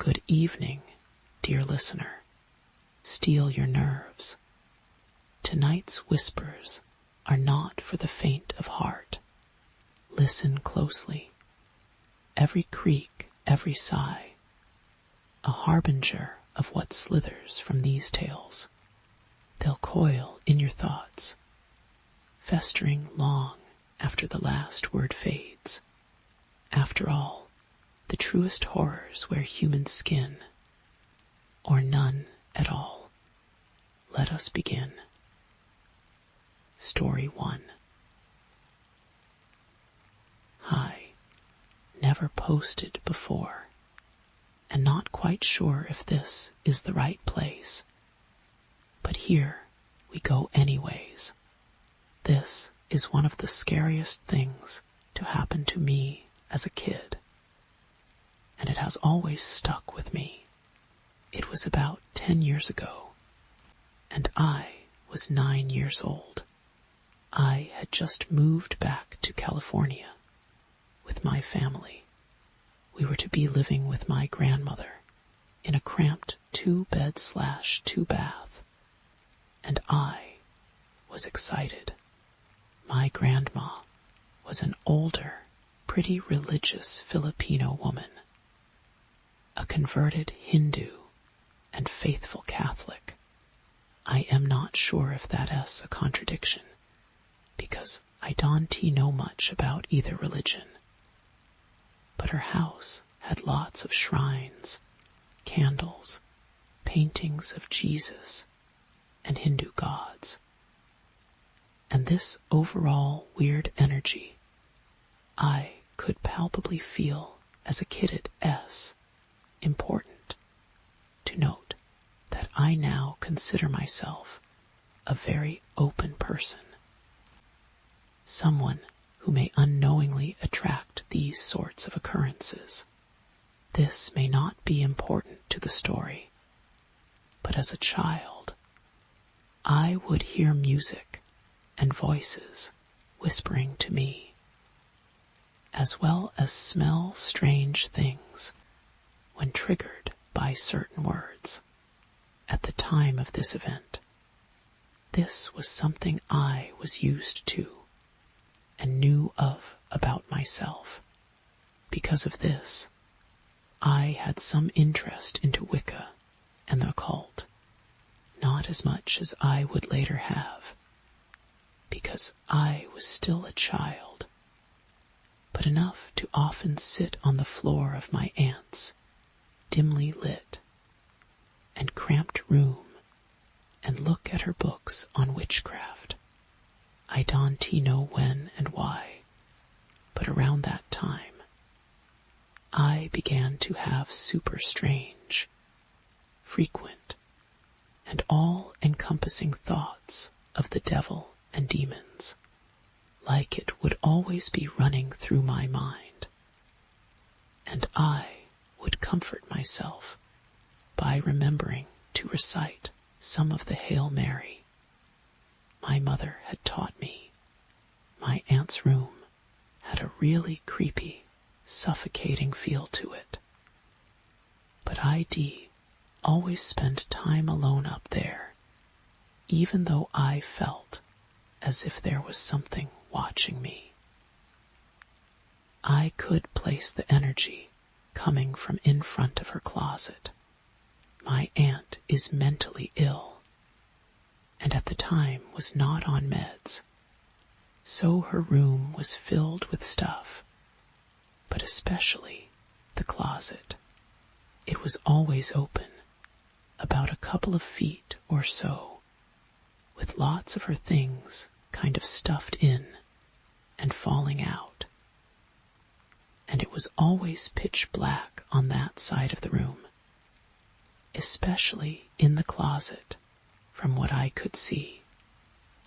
Good evening, dear listener. Steel your nerves. Tonight's whispers are not for the faint of heart. Listen closely. Every creak, every sigh, a harbinger of what slithers from these tales. They'll coil in your thoughts, festering long after the last word fades. After all, the truest horrors wear human skin, or none at all. Let us begin. Story 1. Hi. Never posted before, and not quite sure if this is the right place. But here we go anyways. This is one of the scariest things to happen to me as a kid, and it has always stuck with me. It was about 10 years ago, and I was 9 years old. I had just moved back to California with my family. We were to be living with my grandmother in a cramped 2-bed/2-bath, and I was excited. My grandma was an older, pretty religious Filipino woman, a converted Hindu and faithful Catholic. I am not sure if that is a contradiction, because I don't know much about either religion. But her house had lots of shrines, candles, paintings of Jesus and Hindu gods. And this overall weird energy I could palpably feel as a kid at S. Important to note that I now consider myself a very open person, someone who may unknowingly attract these sorts of occurrences. This may not be important to the story, but as a child, I would hear music and voices whispering to me, as well as smell strange things when triggered by certain words. At the time of this event, this was something I was used to and knew of about myself. Because of this, I had some interest into Wicca and the occult, not as much as I would later have, because I was still a child, but enough to often sit on the floor of my aunt's dimly lit and cramped room and look at her books on witchcraft. I don't know when and why, but around that time, I began to have super strange, frequent, and all-encompassing thoughts of the devil and demons, like it would always be running through my mind. And I would comfort myself by remembering to recite some of the Hail Mary my mother had taught me. My aunt's room had a really creepy, suffocating feel to it. But I'd always spend time alone up there, even though I felt as if there was something watching me. I could place the energy coming from in front of her closet. My aunt is mentally ill, and at the time was not on meds, so her room was filled with stuff, but especially the closet. It was always open, about a couple of feet or so, with lots of her things kind of stuffed in and falling out. And it was always pitch black on that side of the room, especially in the closet. From what I could see,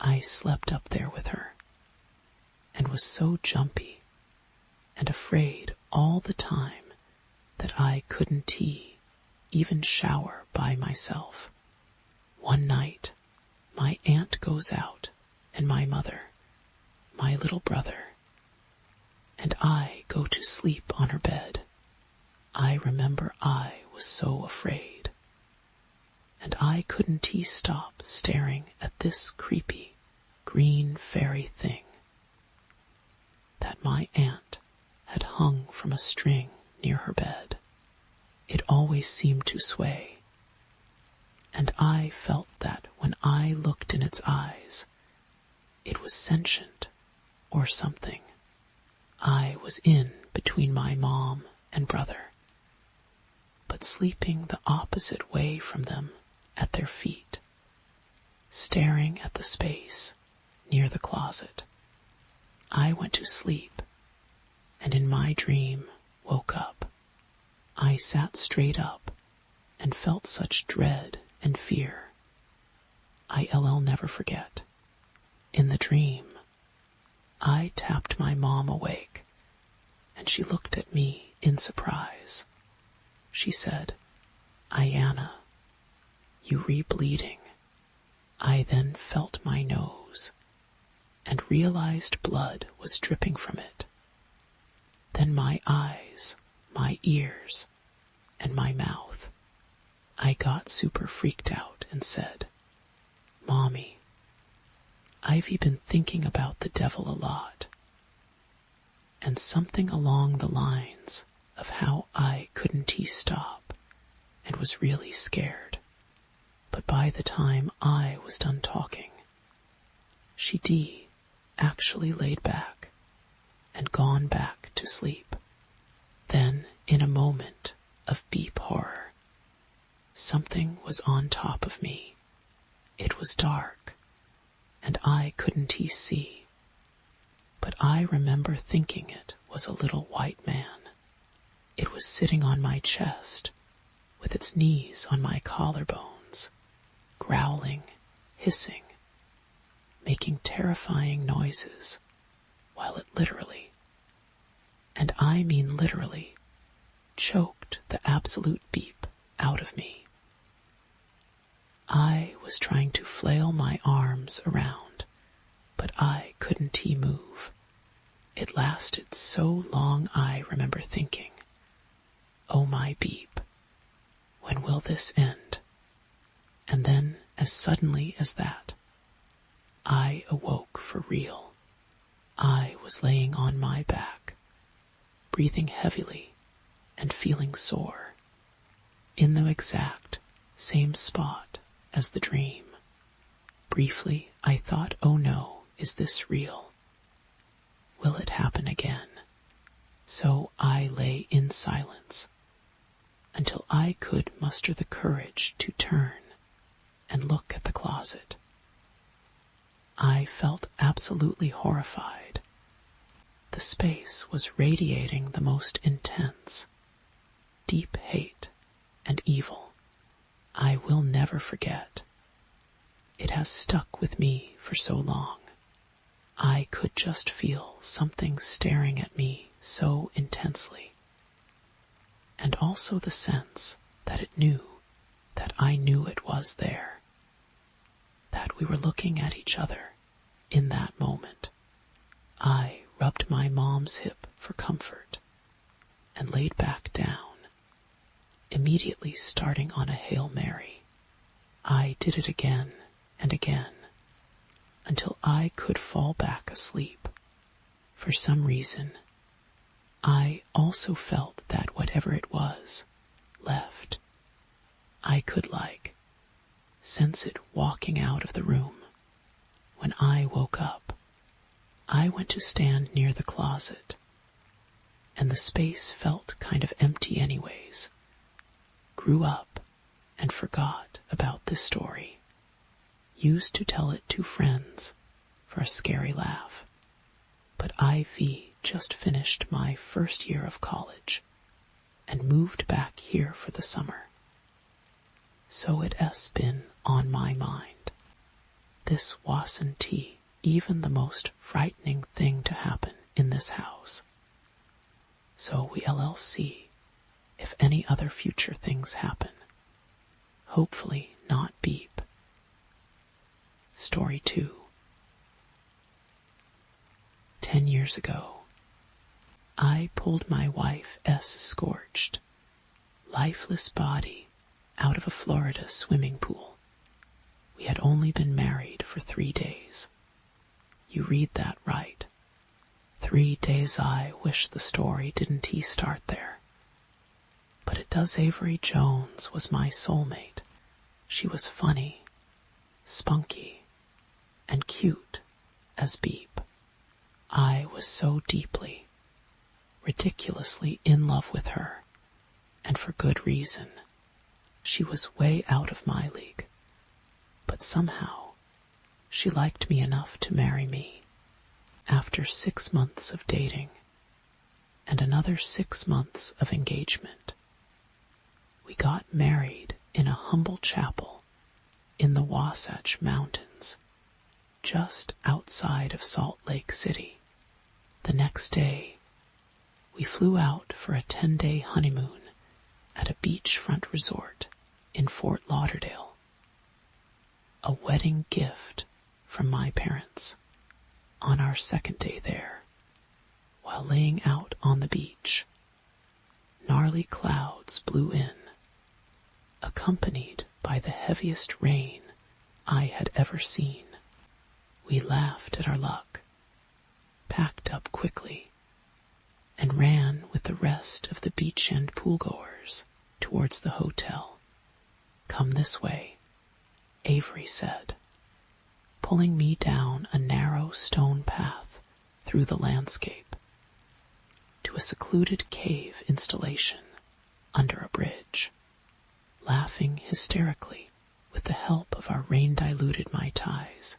I slept up there with her, and was so jumpy and afraid all the time that I couldn't even shower by myself. One night, my aunt goes out, and my mother, my little brother, and I go to sleep on her bed. I remember I was so afraid. And I couldn't stop staring at this creepy, green fairy thing that my aunt had hung from a string near her bed. It always seemed to sway, and I felt that when I looked in its eyes, it was sentient or something. I was in between my mom and brother, but sleeping the opposite way from them at their feet, staring at the space near the closet. I went to sleep, and in my dream woke up. I sat straight up and felt such dread and fear. I'll never forget. In the dream, I tapped my mom awake, and she looked at me in surprise. She said, "Ayanna, you re-bleeding." I then felt my nose and realized blood was dripping from it. Then my eyes, my ears, and my mouth. I got super freaked out and said, "Mommy, I've been thinking about the devil a lot," and something along the lines of how I couldn't stop and was really scared. But by the time I was done talking, she actually laid back and gone back to sleep. Then, in a moment of deep horror, something was on top of me. It was dark, and I couldn't see, but I remember thinking it was a little white man. It was sitting on my chest, with its knees on my collarbones, growling, hissing, making terrifying noises, while it literally, and I mean literally, choked the absolute beep out of me. I was trying to flail my arms around, but I couldn't move. It lasted so long I remember thinking, "Oh my beep, when will this end?" And then, as suddenly as that, I awoke for real. I was laying on my back, breathing heavily and feeling sore, in the exact same spot as the dream. Briefly, I thought, oh no, is this real? Will it happen again? So I lay in silence until I could muster the courage to turn and look at the closet. I felt absolutely horrified. The space was radiating the most intense, deep hate and evil. I will never forget. It has stuck with me for so long. I could just feel something staring at me so intensely, and also the sense that it knew that I knew it was there, that we were looking at each other in that moment. I rubbed my mom's hip for comfort and laid back down, immediately starting on a Hail Mary. I did it again and again until I could fall back asleep. For some reason, I also felt that whatever it was left. I could sense it walking out of the room. When I woke up, I went to stand near the closet, and the space felt kind of empty anyways. Grew up and forgot about this story. Used to tell it to friends for a scary laugh. But IV just finished my first year of college and moved back here for the summer. So it has been on my mind. This wasn't even the most frightening thing to happen in this house. So we'll see if any other future things happen. Hopefully not beep. Story 2. 10 years ago, I pulled my wife S. scorched, lifeless body out of a Florida swimming pool. We had only been married for 3 days. You read that right. 3 days. I wish the story didn't start there. But it does. Avery Jones was my soulmate. She was funny, spunky, and cute as Beep. I was so deeply, ridiculously in love with her, and for good reason. She was way out of my league, but somehow she liked me enough to marry me. After 6 months of dating and another 6 months of engagement, we got married in a humble chapel in the Wasatch Mountains, just outside of Salt Lake City. The next day, we flew out for a 10-day honeymoon at a beachfront resort in Fort Lauderdale. A wedding gift from my parents. On our second day there, while laying out on the beach, gnarly clouds blew in, accompanied by the heaviest rain I had ever seen. We laughed at our luck, packed up quickly, and ran with the rest of the beach-end poolgoers towards the hotel. "Come this way," Avery said, pulling me down a narrow stone path through the landscape to a secluded cave installation under a bridge. Laughing hysterically with the help of our rain-diluted Mai Tais,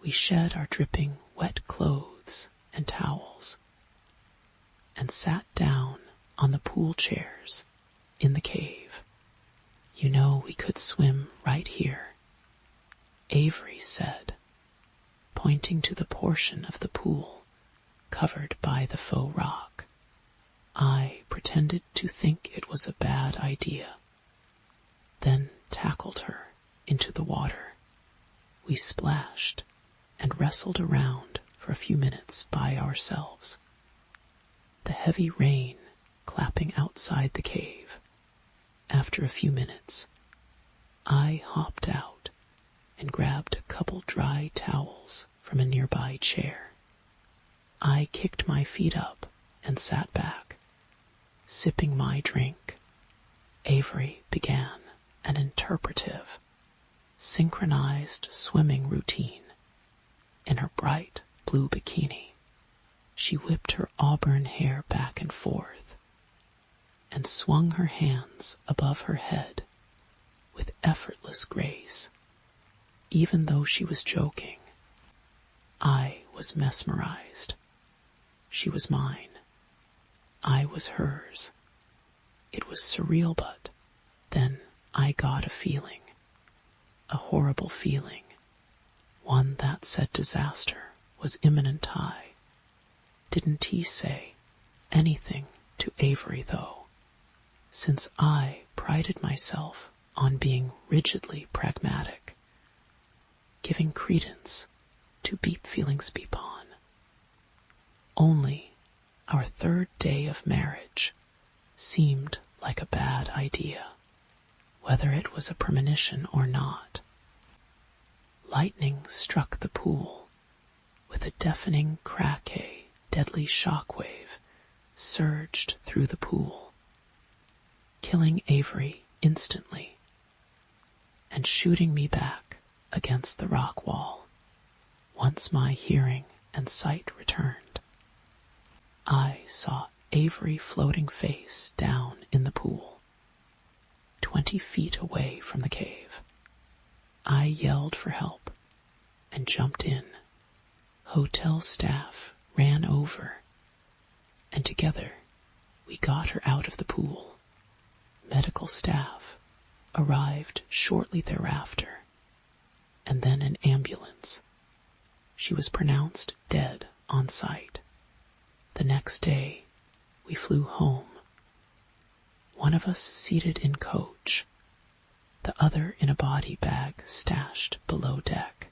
we shed our dripping wet clothes and towels and sat down on the pool chairs in the cave. "You know we could swim right here," Avery said, pointing to the portion of the pool covered by the faux rock. I pretended to think it was a bad idea, then tackled her into the water. We splashed and wrestled around for a few minutes by ourselves, the heavy rain clapping outside the cave. After a few minutes, I hopped out and grabbed a couple dry towels from a nearby chair. I kicked my feet up and sat back, sipping my drink. Avery began an interpretive, synchronized swimming routine in her bright blue bikini. She whipped her auburn hair back and forth and swung her hands above her head with effortless grace. Even though she was joking, I was mesmerized. She was mine. I was hers. It was surreal, but then I got a feeling, a horrible feeling, one that said disaster was imminent. Didn't he say anything to Avery, though, since I prided myself on being rigidly pragmatic, giving credence to Beep feelings beep on. Only our 3rd day of marriage seemed like a bad idea, whether it was a premonition or not. Lightning struck the pool with a deafening crack. A deadly shockwave surged through the pool, killing Avery instantly and shooting me back against the rock wall. Once my hearing and sight returned, I saw Avery floating face down in the pool, 20 feet away from the cave. I yelled for help and jumped in. Hotel staff ran over, and together we got her out of the pool. Medical staff arrived shortly thereafter, and then an ambulance. She was pronounced dead on sight. The next day, we flew home. One of us seated in coach, the other in a body bag stashed below deck.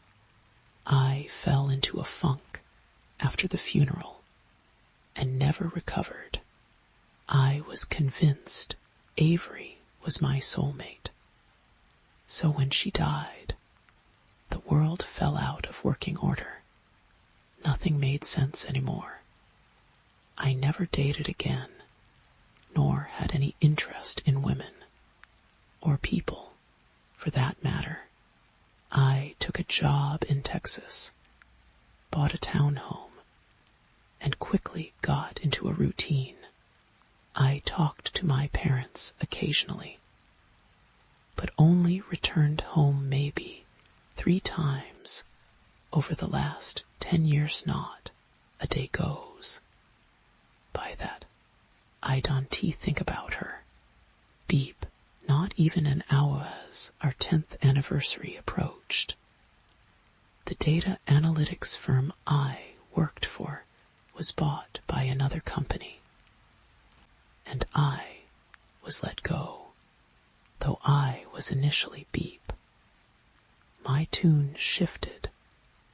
I fell into a funk after the funeral and never recovered. I was convinced Avery was my soulmate. So when she died, the world fell out of working order. Nothing made sense anymore. I never dated again, nor had any interest in women, or people, for that matter. I took a job in Texas, bought a townhome, and quickly got into a routine. I talked to my parents occasionally, but only returned home maybe 3 times over the last 10 years. Not a day goes by that I don't think about her. Beep, not even an hour as our 10th anniversary approached. The data analytics firm I worked for was bought by another company, and I was let go, though I was initially Beep. My tune shifted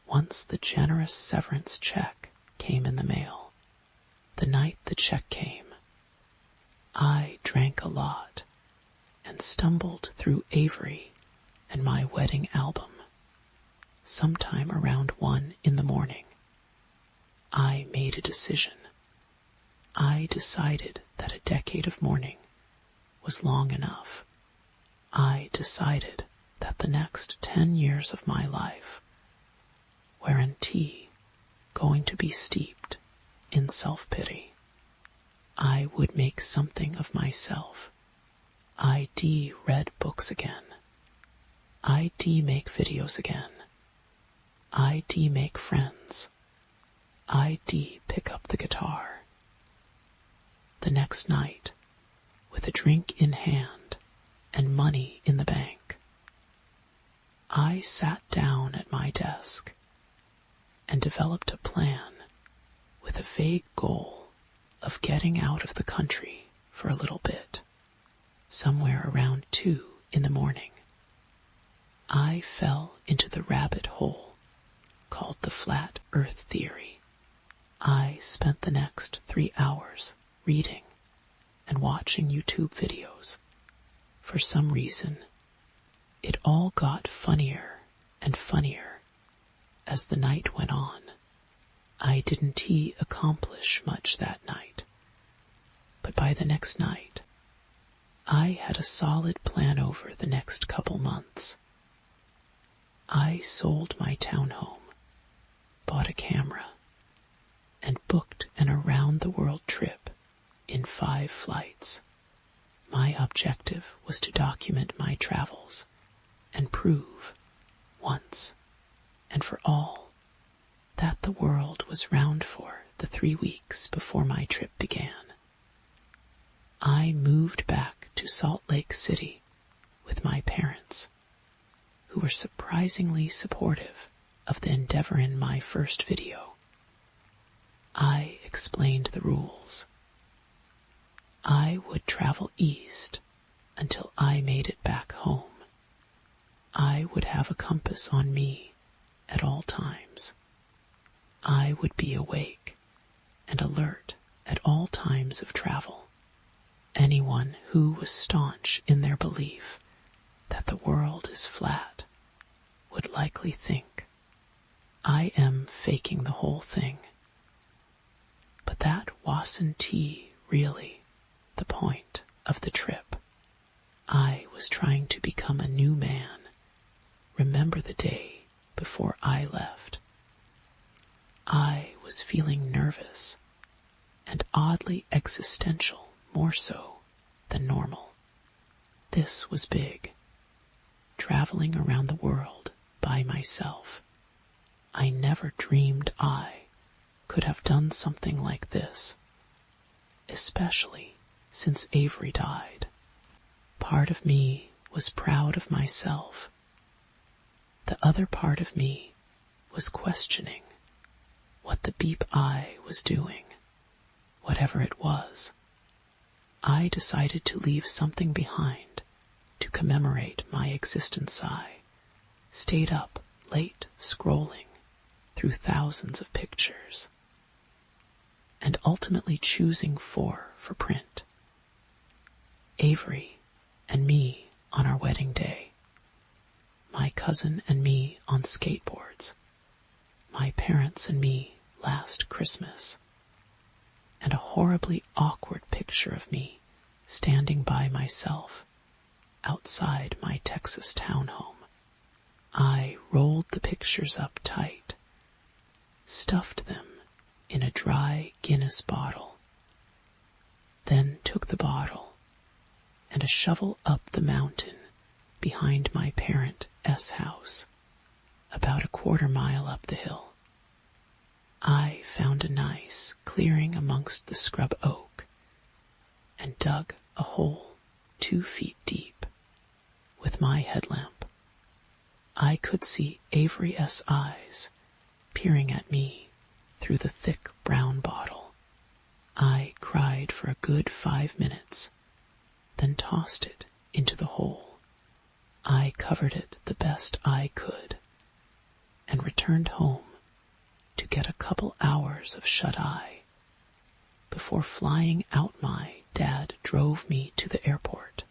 once the generous severance check came in the mail. The night the check came, I drank a lot and stumbled through Avery and my wedding album. Sometime around 1 in the morning, I made a decision. I decided that a decade of mourning was long enough. I decided that the next 10 years of my life were in tea going to be steeped in self-pity. I would make something of myself. I read books again. I make videos again. I make friends. I pick up the guitar. The next night, with a drink in hand and money in the bank, I sat down at my desk and developed a plan with a vague goal of getting out of the country for a little bit. Somewhere around 2 in the morning, I fell into the rabbit hole called the flat earth theory. I spent the next 3 hours reading and watching YouTube videos. For some reason, it all got funnier and funnier as the night went on. I didn't accomplish much that night, but by the next night, I had a solid plan over the next couple months. I sold my townhome, bought a camera, and booked an around-the-world trip in 5 flights. My objective was to document my travels and prove, once and for all, that the world was round for the 3 weeks before my trip began. I moved back to Salt Lake City with my parents, who were surprisingly supportive of the endeavor in my first video. I explained the rules. I would travel east until I made it back home. I would have a compass on me at all times. I would be awake and alert at all times of travel. Anyone who was staunch in their belief that the world is flat would likely think I am faking the whole thing. But that wasn't really the point of the trip. I was trying to become a new man. Remember the day before I left. I was feeling nervous and oddly existential, more so than normal. This was big. Traveling around the world by myself. I never dreamed I could have done something like this, especially since Avery died. Part of me was proud of myself. The other part of me was questioning what the Beep I was doing, whatever it was. I decided to leave something behind to commemorate my existence. I stayed up late scrolling through thousands of pictures and ultimately choosing 4 for print. Avery and me on our wedding day, my cousin and me on skateboards, my parents and me last Christmas, and a horribly awkward picture of me standing by myself outside my Texas townhome. I rolled the pictures up tight, stuffed them in a dry Guinness bottle, then took the bottle and a shovel up the mountain behind my parent S house, about a quarter-mile up the hill. I found a nice clearing amongst the scrub oak and dug a hole 2 feet deep with my headlamp. I could see Avery S. eyes peering at me through the thick brown bottle. I cried for a good 5 minutes, then tossed it into the hole. I covered it the best I could and returned home to get a couple hours of shut-eye before flying out. My dad drove me to the airport.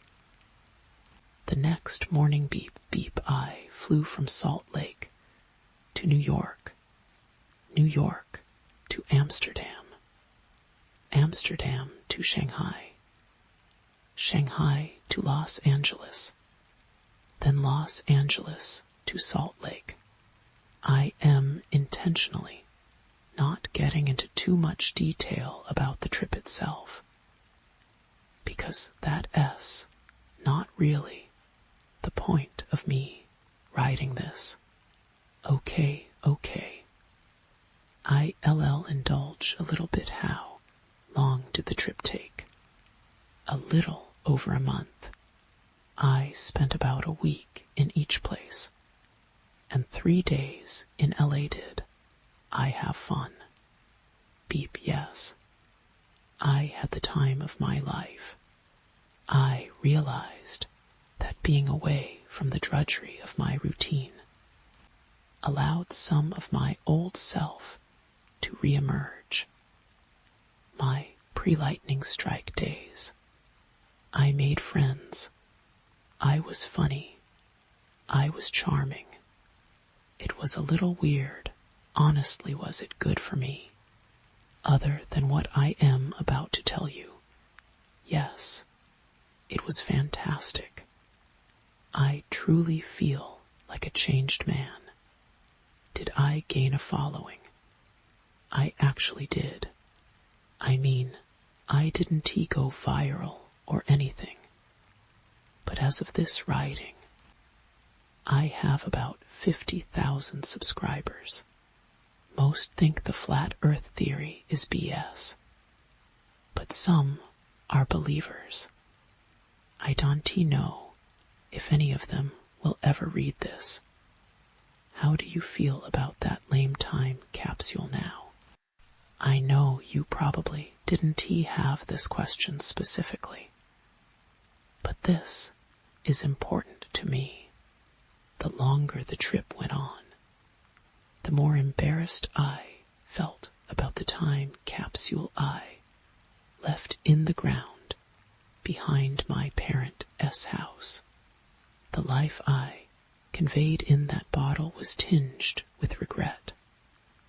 The next morning beep I flew from Salt Lake to New York, New York to Amsterdam, Amsterdam to Shanghai, Shanghai to Los Angeles, then Los Angeles to Salt Lake. I am intentionally not getting into too much detail about the trip itself, because that S, not really the point of me writing this. Okay. I'll indulge a little bit. How long did the trip take? A little over a month. I spent about a week in each place, and 3 days in LA. Did I have fun? Beep, yes. I had the time of my life. I realized that being away from the drudgery of my routine allowed some of my old self to reemerge. My pre-lightning strike days. I made friends. I was funny. I was charming. It was a little weird. Honestly, was it good for me? Other than what I am about to tell you. Yes, it was fantastic. I truly feel like a changed man. Did I gain a following? I actually did. I mean, I didn't go viral or anything. But as of this writing, I have about 50,000 subscribers. Most think the flat earth theory is BS, but some are believers. I don't know if any of them will ever read this. How do you feel about that lame time capsule now? I know you probably didn't have this question specifically, but this is important to me. The longer the trip went on, the more embarrassed I felt about the time capsule I left in the ground behind my parent S house. The life I conveyed in that bottle was tinged with regret,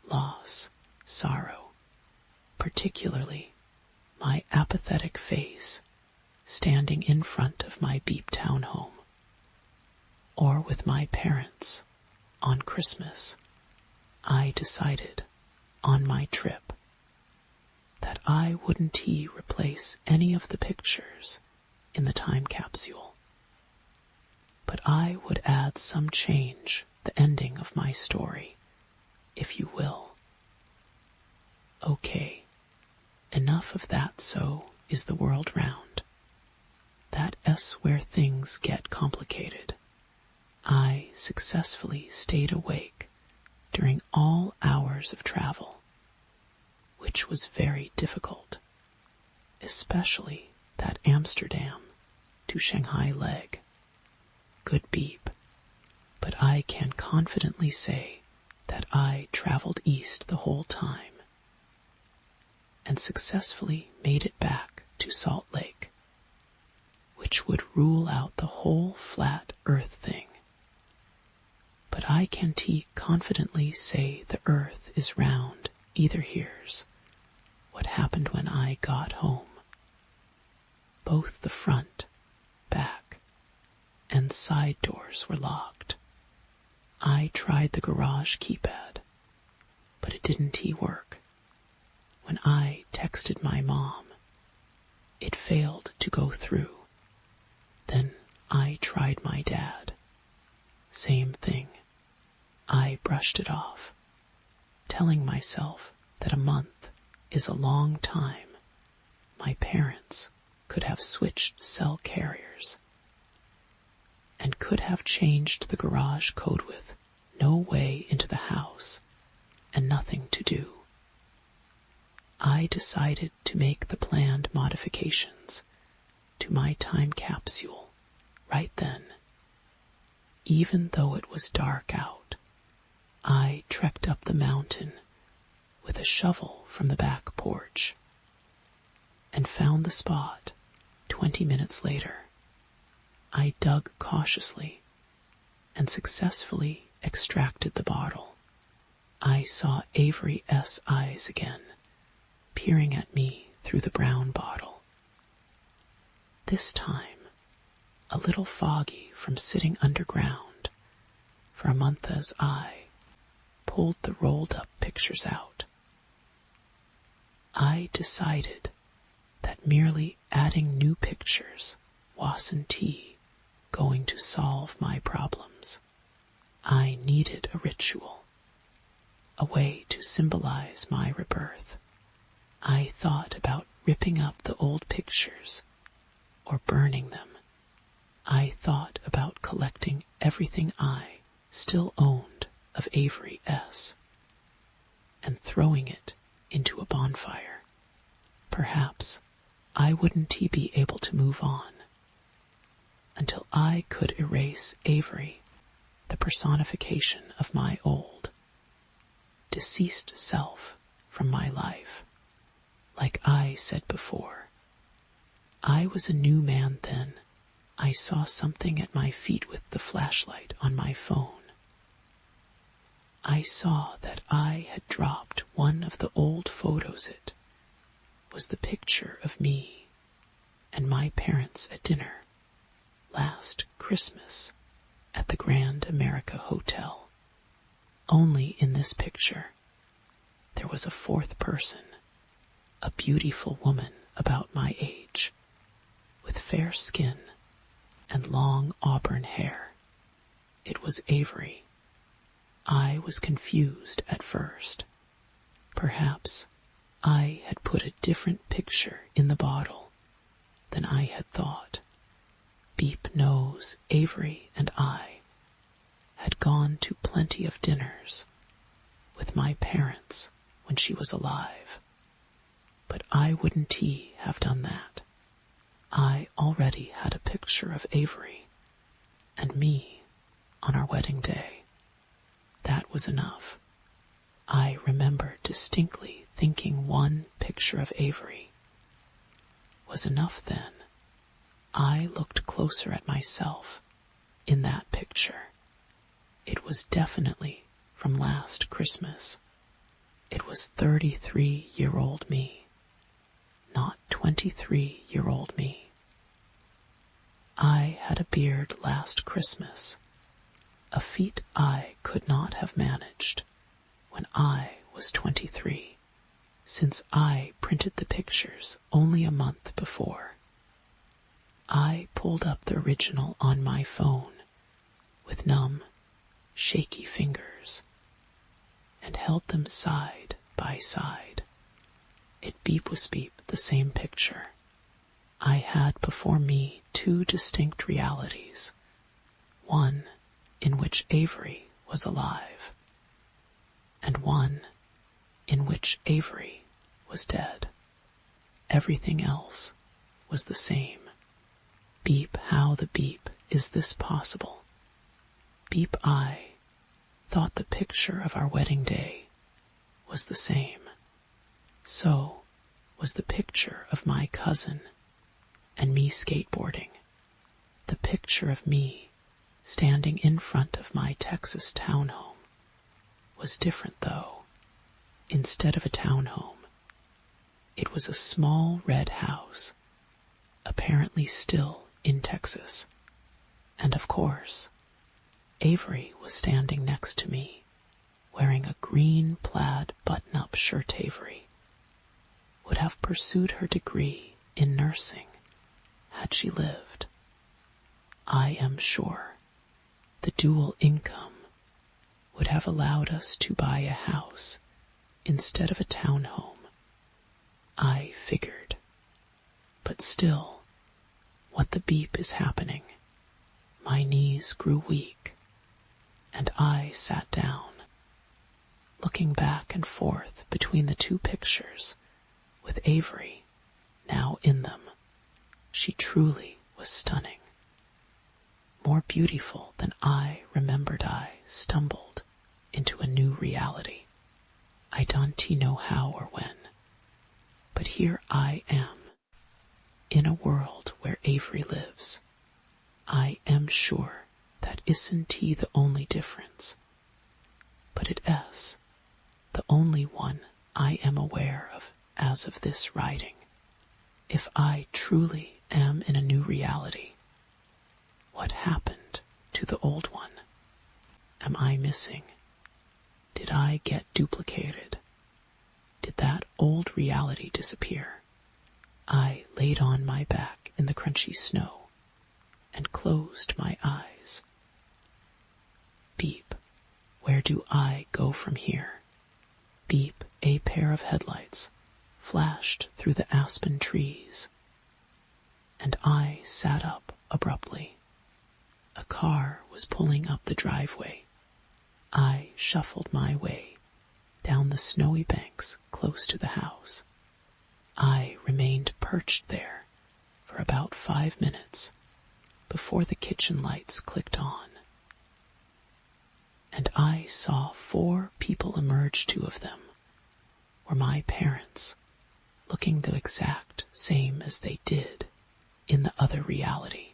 loss, sorrow, particularly my apathetic face standing in front of my Beeptown home, or with my parents on Christmas. I decided on my trip that I wouldn't replace any of the pictures in the time capsule, but I would add some change, the ending of my story, if you will. Okay, enough of that. So is the world round. That S where things get complicated. I successfully stayed awake during all hours of travel, which was very difficult, especially that Amsterdam to Shanghai leg. Good beep, but I can confidently say that I traveled east the whole time and successfully made it back to Salt Lake which would rule out the whole flat earth thing. But I can confidently say the earth is round. Either hears what happened when I got home. Both the front, back, and side doors were locked. I tried the garage keypad, but it didn't work. When I texted my mom, it failed to go through. Then I tried my dad. Same thing. I brushed it off, telling myself that a month is a long time. My parents could have switched cell carriers and could have changed the garage code with no way into the house and nothing to do. I decided to make the planned modifications to my time capsule right then. Even though it was dark out, I trekked up the mountain with a shovel from the back porch and found the spot 20 minutes later. I dug cautiously and successfully extracted the bottle. I saw Avery S. eyes again, peering at me through the brown bottle. This time, a little foggy from sitting underground for a month as I pulled the rolled-up pictures out. I decided that merely adding new pictures wasn't going to solve my problems. I needed a ritual, a way to symbolize my rebirth. I thought about ripping up the old pictures or burning them. I thought about collecting everything I still owned of Avery S. and throwing it into a bonfire. Perhaps I wouldn't be able to move on until I could erase Avery, the personification of my old, deceased self, from my life. Like I said before, I was a new man then. I saw something at my feet with the flashlight on my phone. I saw that I had dropped one of the old photos. It was the picture of me and my parents at dinner last Christmas at the Grand America Hotel. Only in this picture, there was a fourth person, a beautiful woman about my age, with fair skin and long auburn hair. It was Avery. I was confused at first. Perhaps I had put a different picture in the bottle than I had thought. Beep knows Avery and I had gone to plenty of dinners with my parents when she was alive, but I wouldn't have done that. I already had a picture of Avery and me on our wedding day. That was enough. I remember distinctly thinking one picture of Avery was enough then. I looked closer at myself in that picture. It was definitely from last Christmas. It was 33-year-old me, not 23-year-old me. I had a beard last Christmas, a feat I could not have managed when I was 23, since I printed the pictures only a month before. I pulled up the original on my phone with numb, shaky fingers and held them side by side. It beep was beep, the same picture. I had before me two distinct realities, one in which Avery was alive, and one in which Avery was dead. Everything else was the same. Beep, how the beep is this possible? Beep, I thought the picture of our wedding day was the same. So was the picture of my cousin and me skateboarding picture of me standing in front of my Texas townhome was different, though. Instead of a townhome, it was a small red house, apparently still in Texas. And of course, Avery was standing next to me, wearing a green plaid button-up shirt. Avery would have pursued her degree in nursing had she lived. I am sure the dual income would have allowed us to buy a house instead of a townhome, I figured. But still, what the beep is happening? My knees grew weak, and I sat down, looking back and forth between the two pictures, with Avery now in them. She truly was stunning. More beautiful than I remembered. I stumbled into a new reality. I don't know how or when, but here I am, in a world where Avery lives. I am sure that isn't the only difference, but it is the only one I am aware of as of this writing. If I truly am in a new reality, what happened to the old one? Am I missing? Did I get duplicated? Did that old reality disappear? I laid on my back in the crunchy snow and closed my eyes. Beep, where do I go from here? Beep, a pair of headlights flashed through the aspen trees, and I sat up abruptly. A car was pulling up the driveway. I shuffled my way down the snowy banks close to the house. I remained perched there for about 5 minutes before the kitchen lights clicked on, and I saw 4 people emerge. 2 of them were my parents, looking the exact same as they did in the other reality.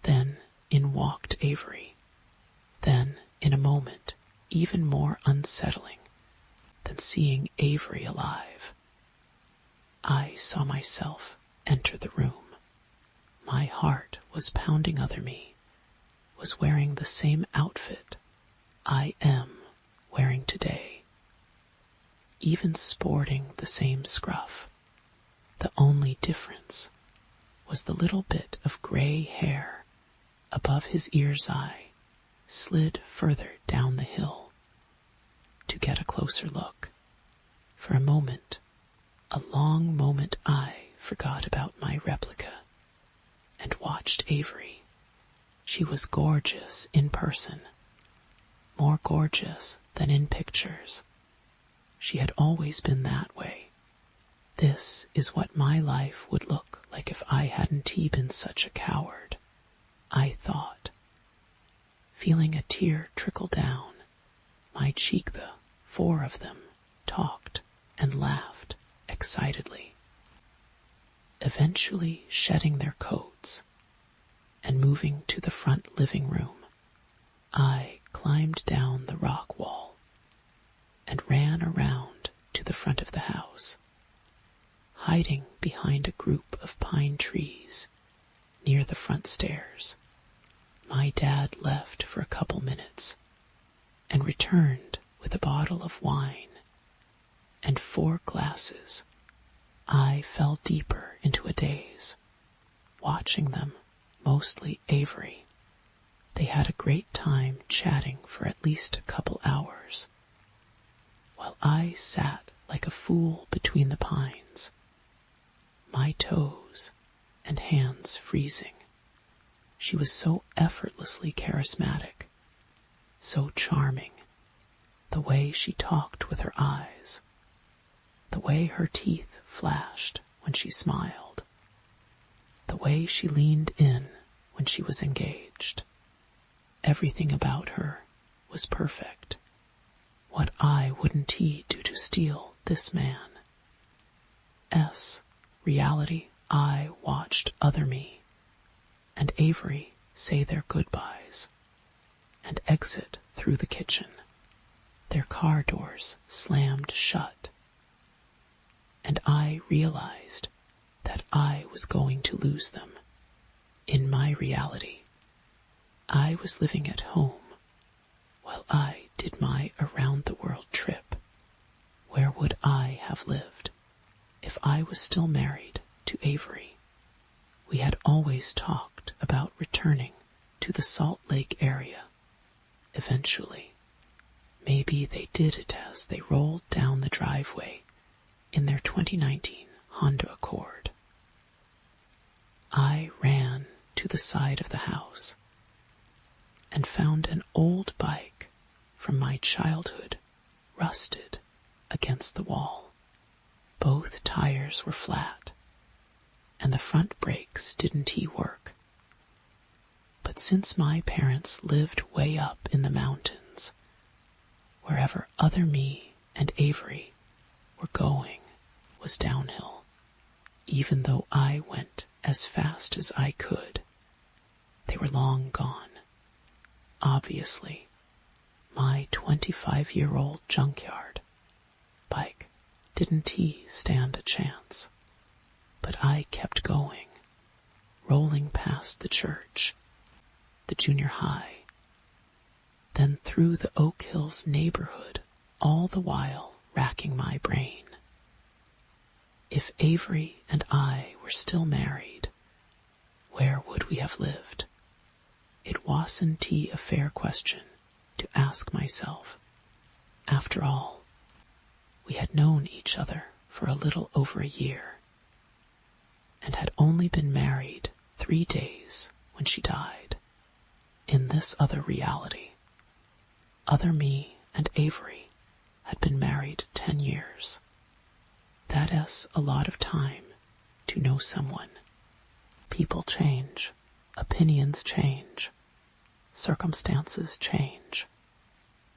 Then in walked Avery. Then, in a moment, even more unsettling than seeing Avery alive, I saw myself enter the room. My heart was pounding. Other me was wearing the same outfit I am wearing today, even sporting the same scruff. The only difference was the little bit of gray hair above his ears. I slid further down the hill to get a closer look. For a moment, a long moment, I forgot about my replica and watched Avery. She was gorgeous in person, more gorgeous than in pictures. She had always been that way. This is what my life would look like if I hadn't been such a coward, I thought, feeling a tear trickle down my cheek. The 4 of them talked and laughed excitedly, eventually shedding their coats and moving to the front living room. I climbed down the rock wall and ran around to the front of the house, hiding behind a group of pine trees near the front stairs. My dad left for a couple minutes and returned with a bottle of wine and 4 glasses. I fell deeper into a daze, watching them, mostly Avery. They had a great time chatting for at least a couple hours, while I sat like a fool between the pines, my toes and hands freezing. She was so effortlessly charismatic, so charming, the way she talked with her eyes, the way her teeth flashed when she smiled, the way she leaned in when she was engaged. Everything about her was perfect. What I wouldn't do to steal this man? Reality. I watched other me and Avery say their goodbyes and exit through the kitchen, their car doors slammed shut. And I realized that I was going to lose them. In my reality, I was living at home while I did my around-the-world trip. Where would I have lived if I was still married to Avery? We had always talked about returning to the Salt Lake area. Eventually, maybe they did it as they rolled down the driveway in their 2019 Honda Accord. I ran to the side of the house and found an old bike from my childhood rusted against the wall. Both tires were flat, and the front brakes didn't work. But since my parents lived way up in the mountains, wherever other me and Avery were going was downhill. Even though I went as fast as I could, they were long gone. Obviously, my 25-year-old junkyard bike didn't stand a chance. But I kept going, rolling past the church, the junior high, then through the Oak Hills neighborhood, all the while racking my brain. If Avery and I were still married, where would we have lived? It wasn't a fair question to ask myself. After all, we had known each other for a little over a year, and had only been married 3 days when she died. In this other reality, other me and Avery had been married 10 years. That is a lot of time to know someone. People change, opinions change, circumstances change.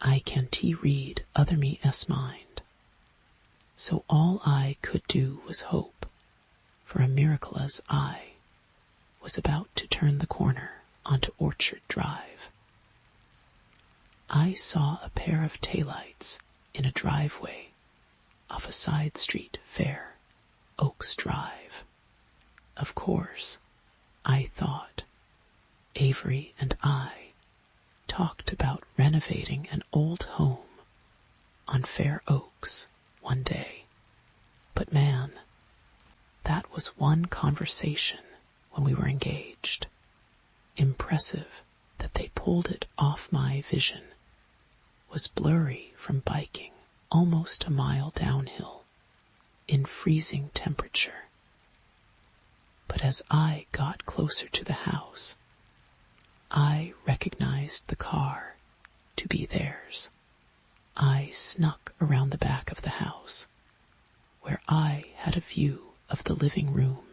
I can't read other me's mind. So all I could do was hope for a miracle as I was about to turn the corner onto Orchard Drive. I saw a pair of taillights in a driveway off a side street, Fair Oaks Drive. Of course, I thought Avery and I talked about renovating an old home on Fair Oaks one day. But man, that was one conversation when we were engaged. Impressive that they pulled it off my vision was blurry from biking almost a mile downhill in freezing temperature. But as I got closer to the house, I recognized the car to be theirs. I snuck around the back of the house, where I had a view of the living room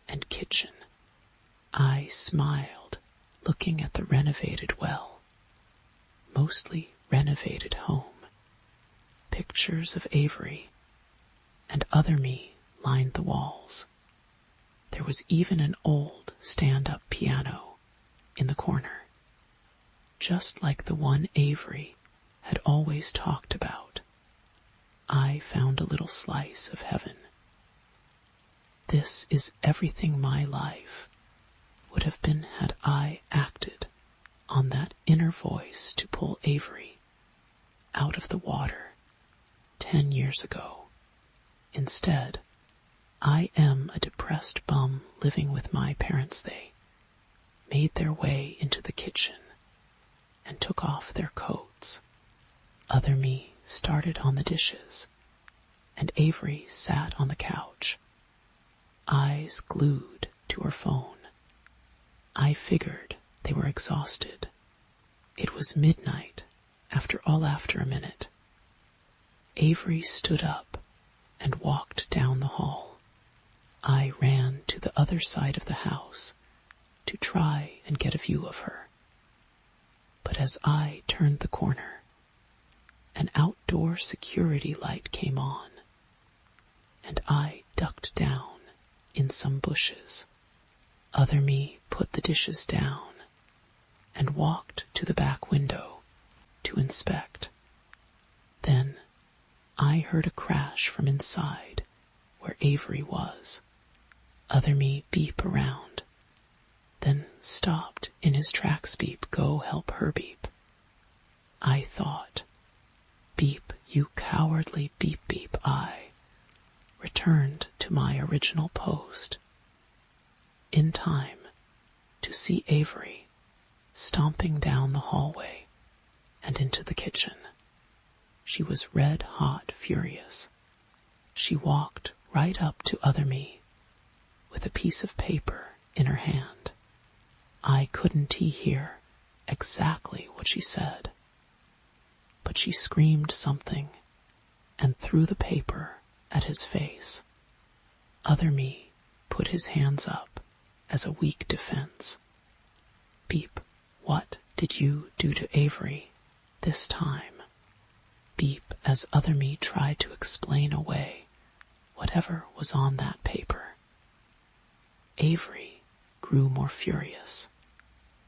and kitchen. I smiled, looking at the renovated mostly renovated home. Pictures of Avery and other me lined the walls. There was even an old stand-up piano in the corner, just like the one Avery had always talked about. I found a little slice of heaven. This is everything my life would have been had I acted on that inner voice to pull Avery out of the water 10 years ago. Instead, I am a depressed bum living with my parents. They made their way into the kitchen and took off their coats. Other me started on the dishes, and Avery sat on the couch, eyes glued to her phone. I figured they were exhausted. It was midnight, after a minute. Avery stood up and walked down the hall. I ran to the other side of the house to try and get a view of her. But as I turned the corner, an outdoor security light came on, and I ducked down in some bushes. Other me put the dishes down and walked to the back window to inspect. Then I heard a crash from inside where Avery was. Other me beep around, then stopped in his tracks. Beep, go help her. Beep. I thought, beep, you cowardly beep. Beep. I returned to my original post, in time to see Avery stomping down the hallway and into the kitchen. She was red-hot furious. She walked right up to Other me with a piece of paper in her hand. I couldn't hear exactly what she said, but she screamed something and threw the paper at his face. Other me put his hands up as a weak defense. Beep, what did you do to Avery this time? Beep, as Other me tried to explain away whatever was on that paper. Avery grew more furious.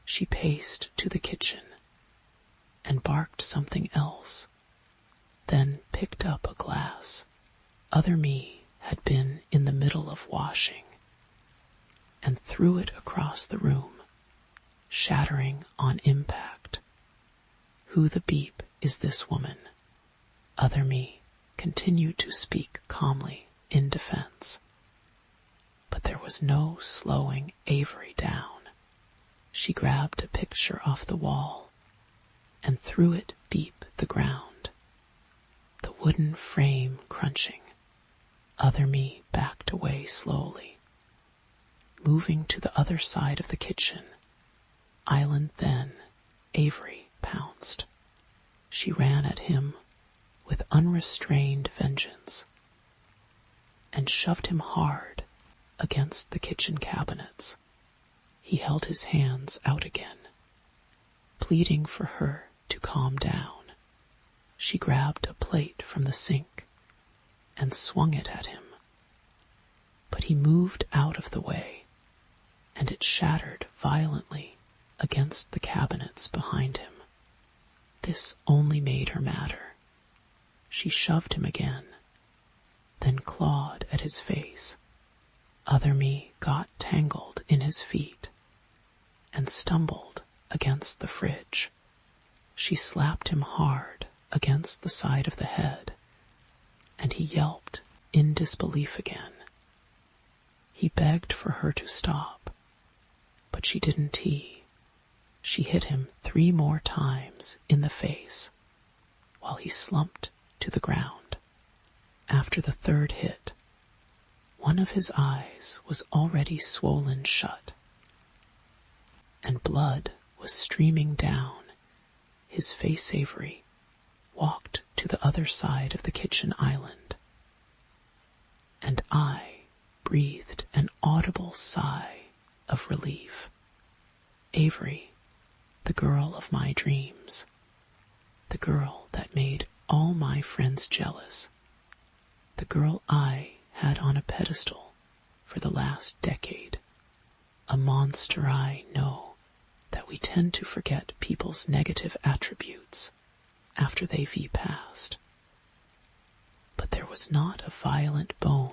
She paced to the kitchen and barked something else, then picked up a glass. Other me had been in the middle of washing and threw it across the room, shattering on impact. Who the beep is this woman? Other me continued to speak calmly in defense. But there was no slowing Avery down. She grabbed a picture off the wall and threw it deep the ground, the wooden frame crunching. Other me backed away slowly, moving to the other side of the kitchen island. Then Avery pounced. She ran at him with unrestrained vengeance and shoved him hard against the kitchen cabinets. He held his hands out again, pleading for her to calm down. She grabbed a plate from the sink and swung it at him, but he moved out of the way, and it shattered violently against the cabinets behind him. This only made her madder. She shoved him again, then clawed at his face. Other me got tangled in his feet and stumbled against the fridge. She slapped him hard against the side of the head, and he yelped in disbelief again. He begged for her to stop, but she didn't. She hit him 3 more times in the face while he slumped to the ground. After the 3rd hit, one of his eyes was already swollen shut, and blood was streaming down his face. Avery walked to the other side of the kitchen island, and I breathed an audible sigh of relief. Avery, the girl of my dreams, the girl that made all my friends jealous, the girl I had on a pedestal for the last decade, a monster. I know that we tend to forget people's negative attributes after they've passed. But there was not a violent bone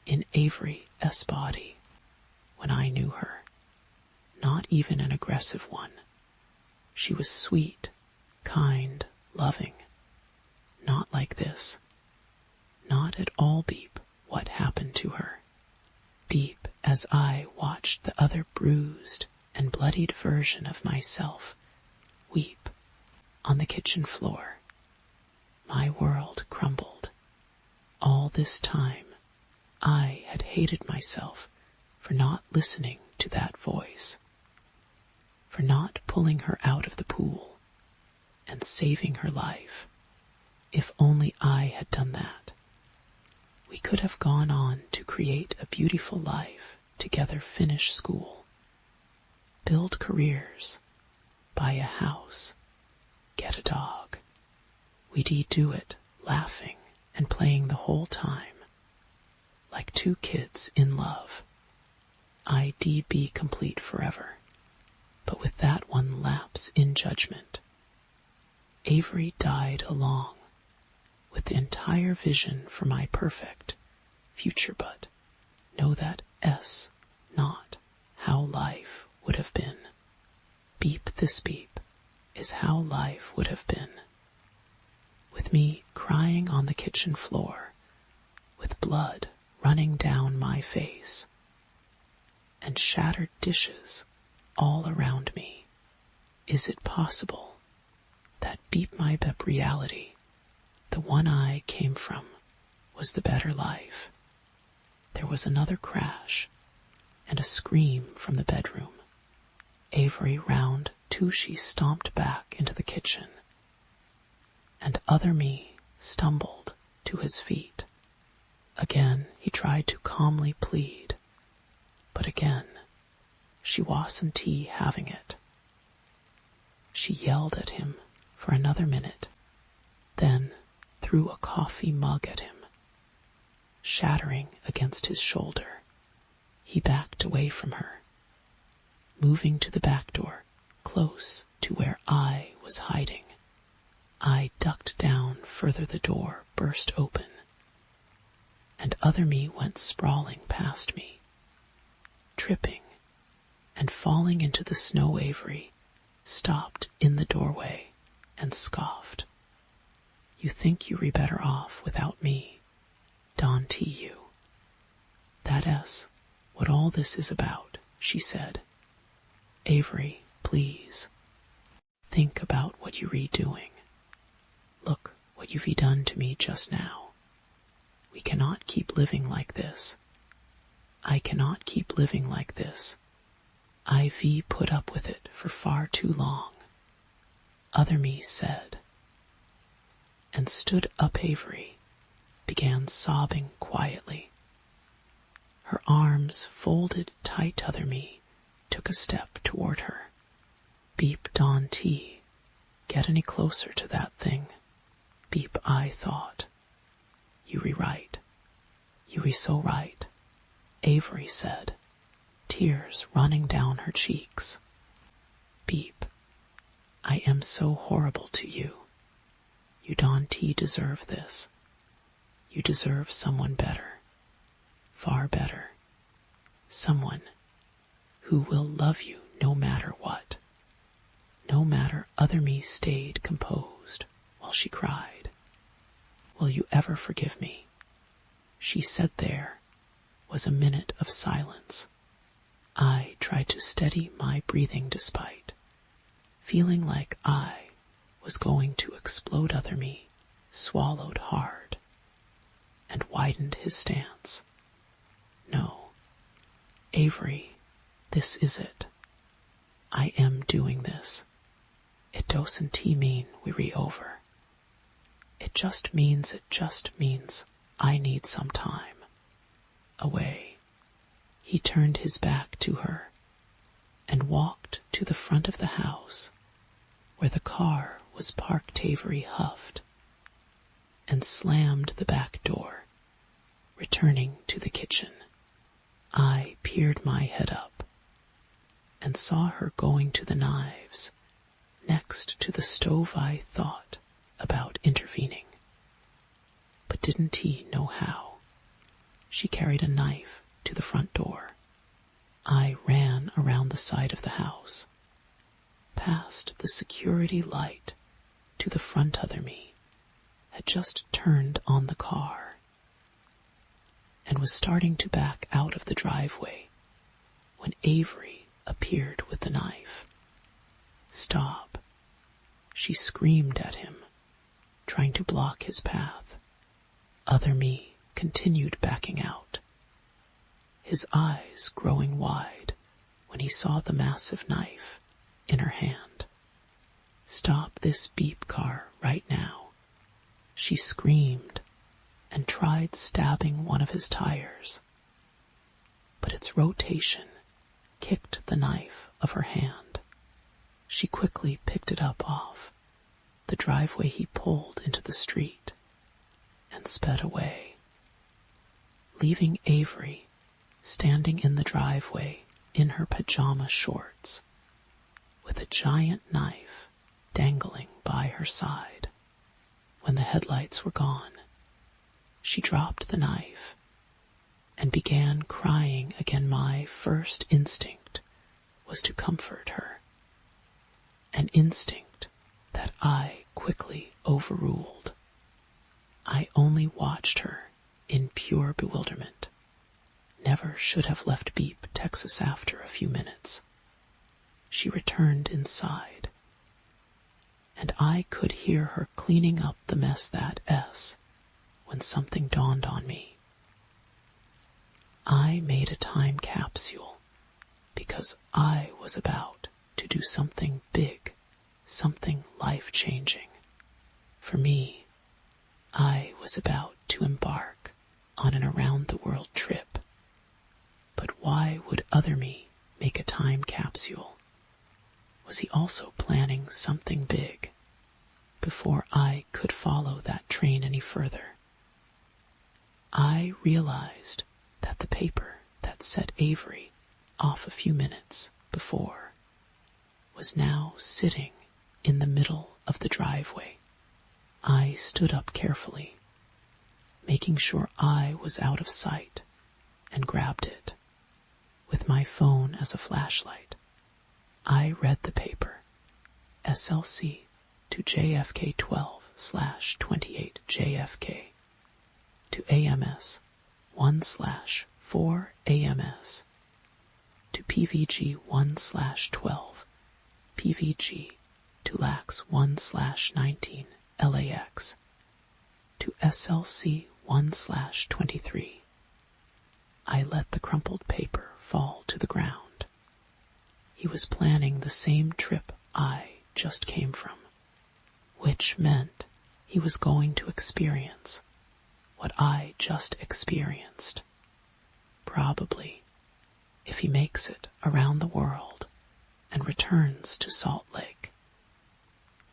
in Avery's body when I knew her, not even an aggressive one. She was sweet, kind, loving. Not like this. Not at all. Beep, what happened to her? Beep, as I watched the other bruised and bloodied version of myself weep on the kitchen floor. My world crumbled. All this time, I had hated myself for not listening to that voice, for not pulling her out of the pool and saving her life. If only I had done that, we could have gone on to create a beautiful life together, finish school, build careers, buy a house, get a dog. We'd do it laughing and playing the whole time, like 2 kids in love. ID be complete forever, but with that one lapse in judgment, Avery died along with the entire vision for my perfect future, but know that S not how life would have been. Beep this beep is how life would have been. With me crying on the kitchen floor, with blood running down my face, and shattered dishes all around me. Is it possible that beep my bep reality, the one I came from, was the better life? There was another crash and a scream from the bedroom. Avery round to she stomped back into the kitchen, and other me stumbled to his feet. Again he tried to calmly plead, but again she wasn't having it. She yelled at him for another minute, then threw a coffee mug at him. Shattering against his shoulder, he backed away from her, moving to the back door, close to where I was hiding. I ducked down further, the door burst open, and other me went sprawling past me, tripping and falling into the snow. Avery stopped in the doorway and scoffed. You think you were better off without me, Don T.U. That's what all this is about, she said. Avery, please, think about what you're doing. Look what you've done to me just now. We cannot keep living like this. I cannot keep living like this. I've put up with it for far too long, other me said, and stood up. Avery began sobbing quietly. Her arms folded tight. Other me took a step toward her. Beep, Don T, get any closer to that thing. Beep, I thought. You re right. You re so right, Avery said, tears running down her cheeks. Beep, I am so horrible to you. You Don T deserve this. You deserve someone better, far better. Someone who will love you no matter what. No matter. Other me stayed composed while she cried. Will you ever forgive me? She said. There was a minute of silence. I tried to steady my breathing despite feeling like I was going to explode. Other me swallowed hard and widened his stance. No, Avery, this is it. I am doing this. It doesn't mean we're over. It just means I need some time away. He turned his back to her and walked to the front of the house where the car was parked. Avery huffed and slammed the back door, returning to the kitchen. I peered my head up and saw her going to the knives next to the stove. I thought about intervening, but didn't know how. She carried a knife to the front door. I ran around the side of the house, past the security light to the front. Other me had just turned on the car and was starting to back out of the driveway when Avery appeared with the knife. Stop, she screamed at him, trying to block his path. Other me continued backing out, his eyes growing wide when he saw the massive knife in her hand. Stop this beep car right now, she screamed and tried stabbing one of his tires, but its rotation kicked the knife of her hand. She quickly picked it up off the driveway. He pulled into the street and sped away, leaving Avery standing in the driveway in her pajama shorts, with a giant knife dangling by her side. When the headlights were gone, she dropped the knife and began crying again. My first instinct was to comfort her, an instinct that I quickly overruled. I only watched her in pure bewilderment. Never should have left Beep, Texas after a few minutes. She returned inside, and I could hear her cleaning up the mess that S when something dawned on me. I made a time capsule because I was about to do something big, something life-changing. For me, I was about to embark on an around-the-world trip. But why would other me make a time capsule? Was he also planning something big before I could follow that train any further? I realized that the paper that set Avery off a few minutes before was now sitting in the middle of the driveway. I stood up carefully, making sure I was out of sight, and grabbed it. With my phone as a flashlight, I read the paper, SLC to JFK 12/28 JFK to AMS 1/4 AMS to PVG 1/12 PVG to LAX 1/19 LAX to SLC 1/23. I let the crumpled paper fall to the ground. He was planning the same trip I just came from, which meant he was going to experience what I just experienced. Probably, if he makes it around the world and returns to Salt Lake,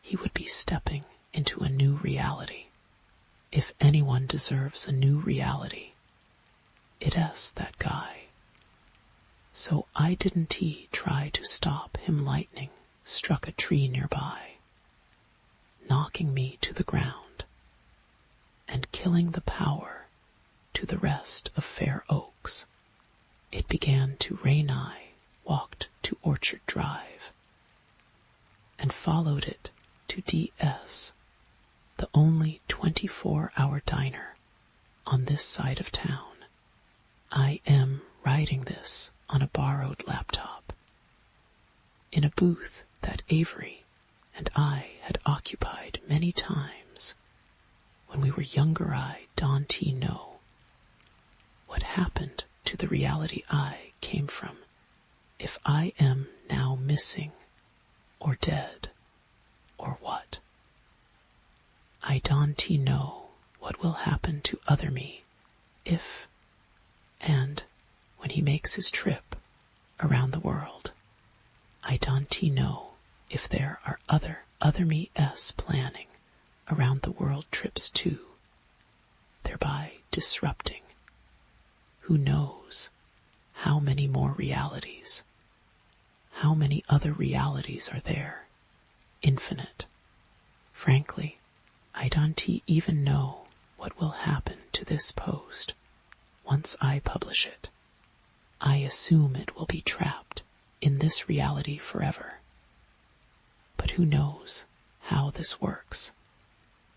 he would be stepping into a new reality. If anyone deserves a new reality, it is that guy. So I didn't try to stop him. Lightning struck a tree nearby, knocking me to the ground and killing the power to the rest of Fair Oaks. It began to rain. I walked to Orchard Drive and followed it to DS, the only 24-hour diner on this side of town. I am writing this on a borrowed laptop, in a booth that Avery and I had occupied many times when we were younger. I don't know what happened to the reality I came from, if I am now missing or dead or what. I don't know what will happen to other me if and when he makes his trip around the world. I don't know if there are other me-s planning around the world trips too, thereby disrupting who knows how many more realities. How many other realities are there? Infinite. Frankly, I don't even know what will happen to this post once I publish it. I assume it will be trapped in this reality forever. But who knows how this works?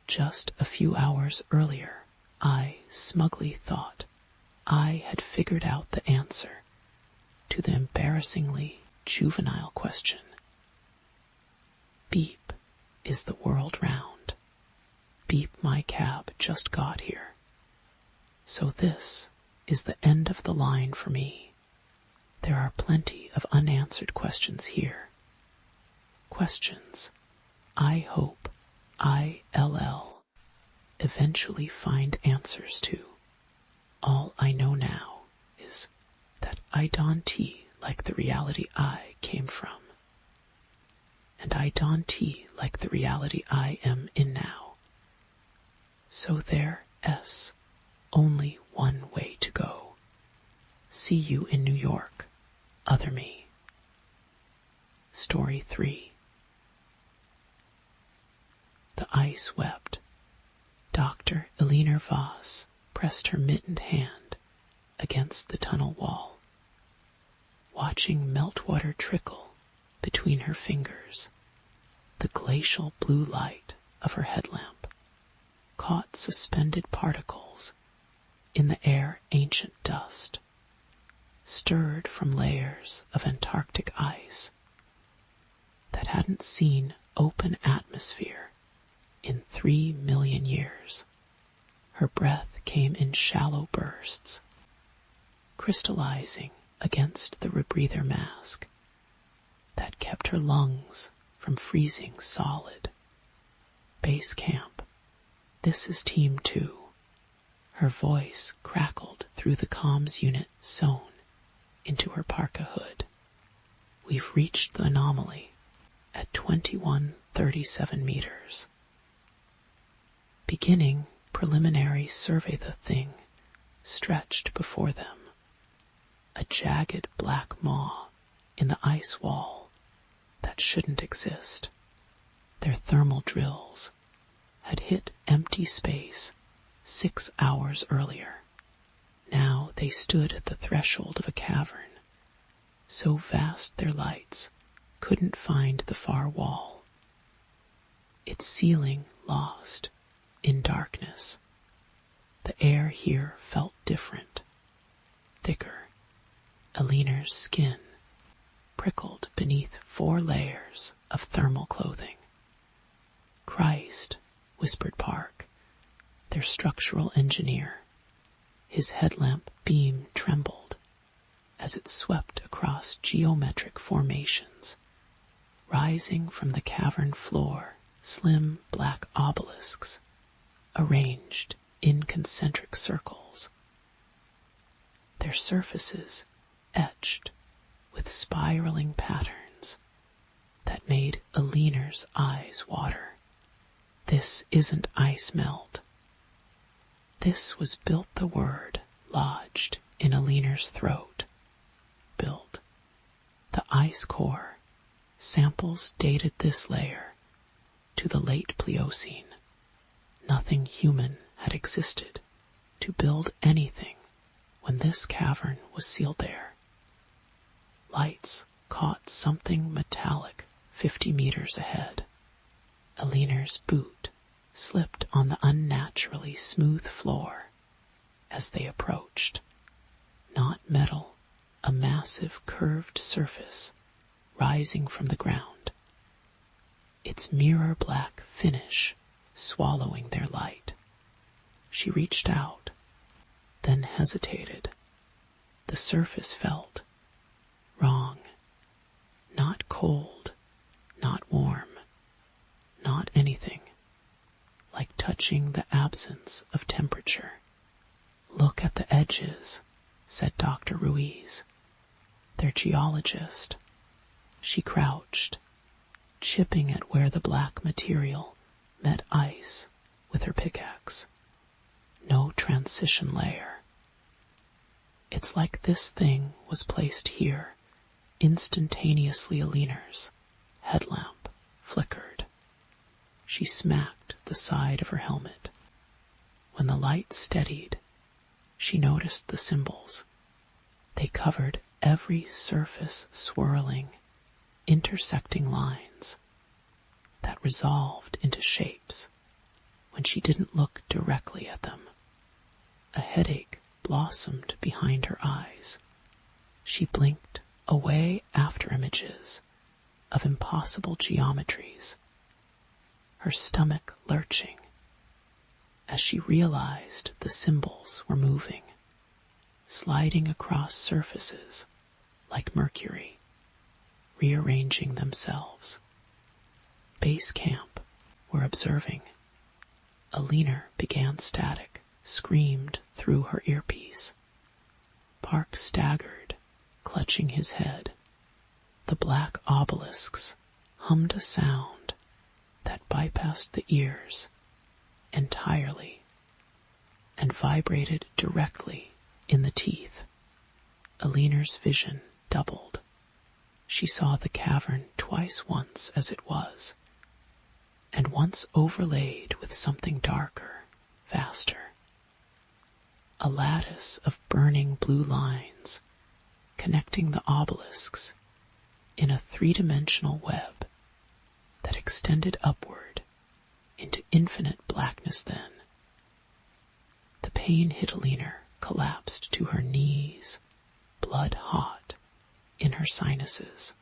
Just a few hours earlier, I smugly thought I had figured out the answer to the embarrassingly juvenile question. Beep, is the world round? Beep, my cab just got here. So this is the end of the line for me. There are plenty of unanswered questions here. Questions I hope I'll eventually find answers to. All I know now is that I don't like the reality I came from, and I don't like the reality I am in now. So there's only one way to go. See you in New York. Other Me. Story 3. The ice wept. Dr. Eleanor Voss pressed her mittened hand against the tunnel wall, watching meltwater trickle between her fingers. The glacial blue light of her headlamp caught suspended particles in the ancient dust, stirred from layers of Antarctic ice that hadn't seen open atmosphere in 3 million years. Her breath came in shallow bursts, crystallizing against the rebreather mask that kept her lungs from freezing solid. Base camp, this is Team 2. Her voice crackled through the comms unit sewn into her parka hood. We've reached the anomaly at 2137 meters. Beginning preliminary survey, the thing stretched before them, a jagged black maw in the ice wall that shouldn't exist. Their thermal drills had hit empty space 6 hours earlier. Now they stood at the threshold of a cavern, so vast their lights couldn't find the far wall, its ceiling lost in darkness. The air here felt different, thicker. Eleanor's skin prickled beneath 4 layers of thermal clothing. Christ, whispered Park, their structural engineer. His headlamp beam trembled as it swept across geometric formations. Rising from the cavern floor, slim black obelisks arranged in concentric circles, their surfaces etched with spiraling patterns that made Eleanor's eyes water. This isn't ice melt. This was built, the word lodged in Eleanor's throat. Built. The ice core samples dated this layer to the late Pliocene. Nothing human had existed to build anything when this cavern was sealed there. Lights caught something metallic 50 meters ahead. Eleanor's boot slipped on the unnaturally smooth floor as they approached. Not metal, a massive curved surface rising from the ground, its mirror black finish swallowing their light. She reached out, then hesitated. The surface felt wrong. Not cold, not warm, not anything. Like touching the absence of temperature. Look at the edges, said Dr. Ruiz, their geologist. She crouched, chipping at where the black material met ice with her pickaxe. No transition layer. It's like this thing was placed here, instantaneously. Eleanor's headlamp flickered. She smacked the side of her helmet. When the light steadied, she noticed the symbols. They covered every surface, swirling, intersecting lines that resolved into shapes when she didn't look directly at them. A headache blossomed behind her eyes. She blinked away after images of impossible geometries, her stomach lurching as she realized the symbols were moving, sliding across surfaces like mercury, rearranging themselves. Base camp were observing. Eleanor began static, screamed through her earpiece. Park staggered, clutching his head. The black obelisks hummed a sound that bypassed the ears entirely and vibrated directly in the teeth. Aliner's vision doubled. She saw the cavern twice once as it was, and once overlaid with something darker, vaster. A lattice of burning blue lines connecting the obelisks in a three-dimensional web that extended upward into infinite blackness then. The pain hit Aliner collapsed to her knees, blood hot in her sinuses.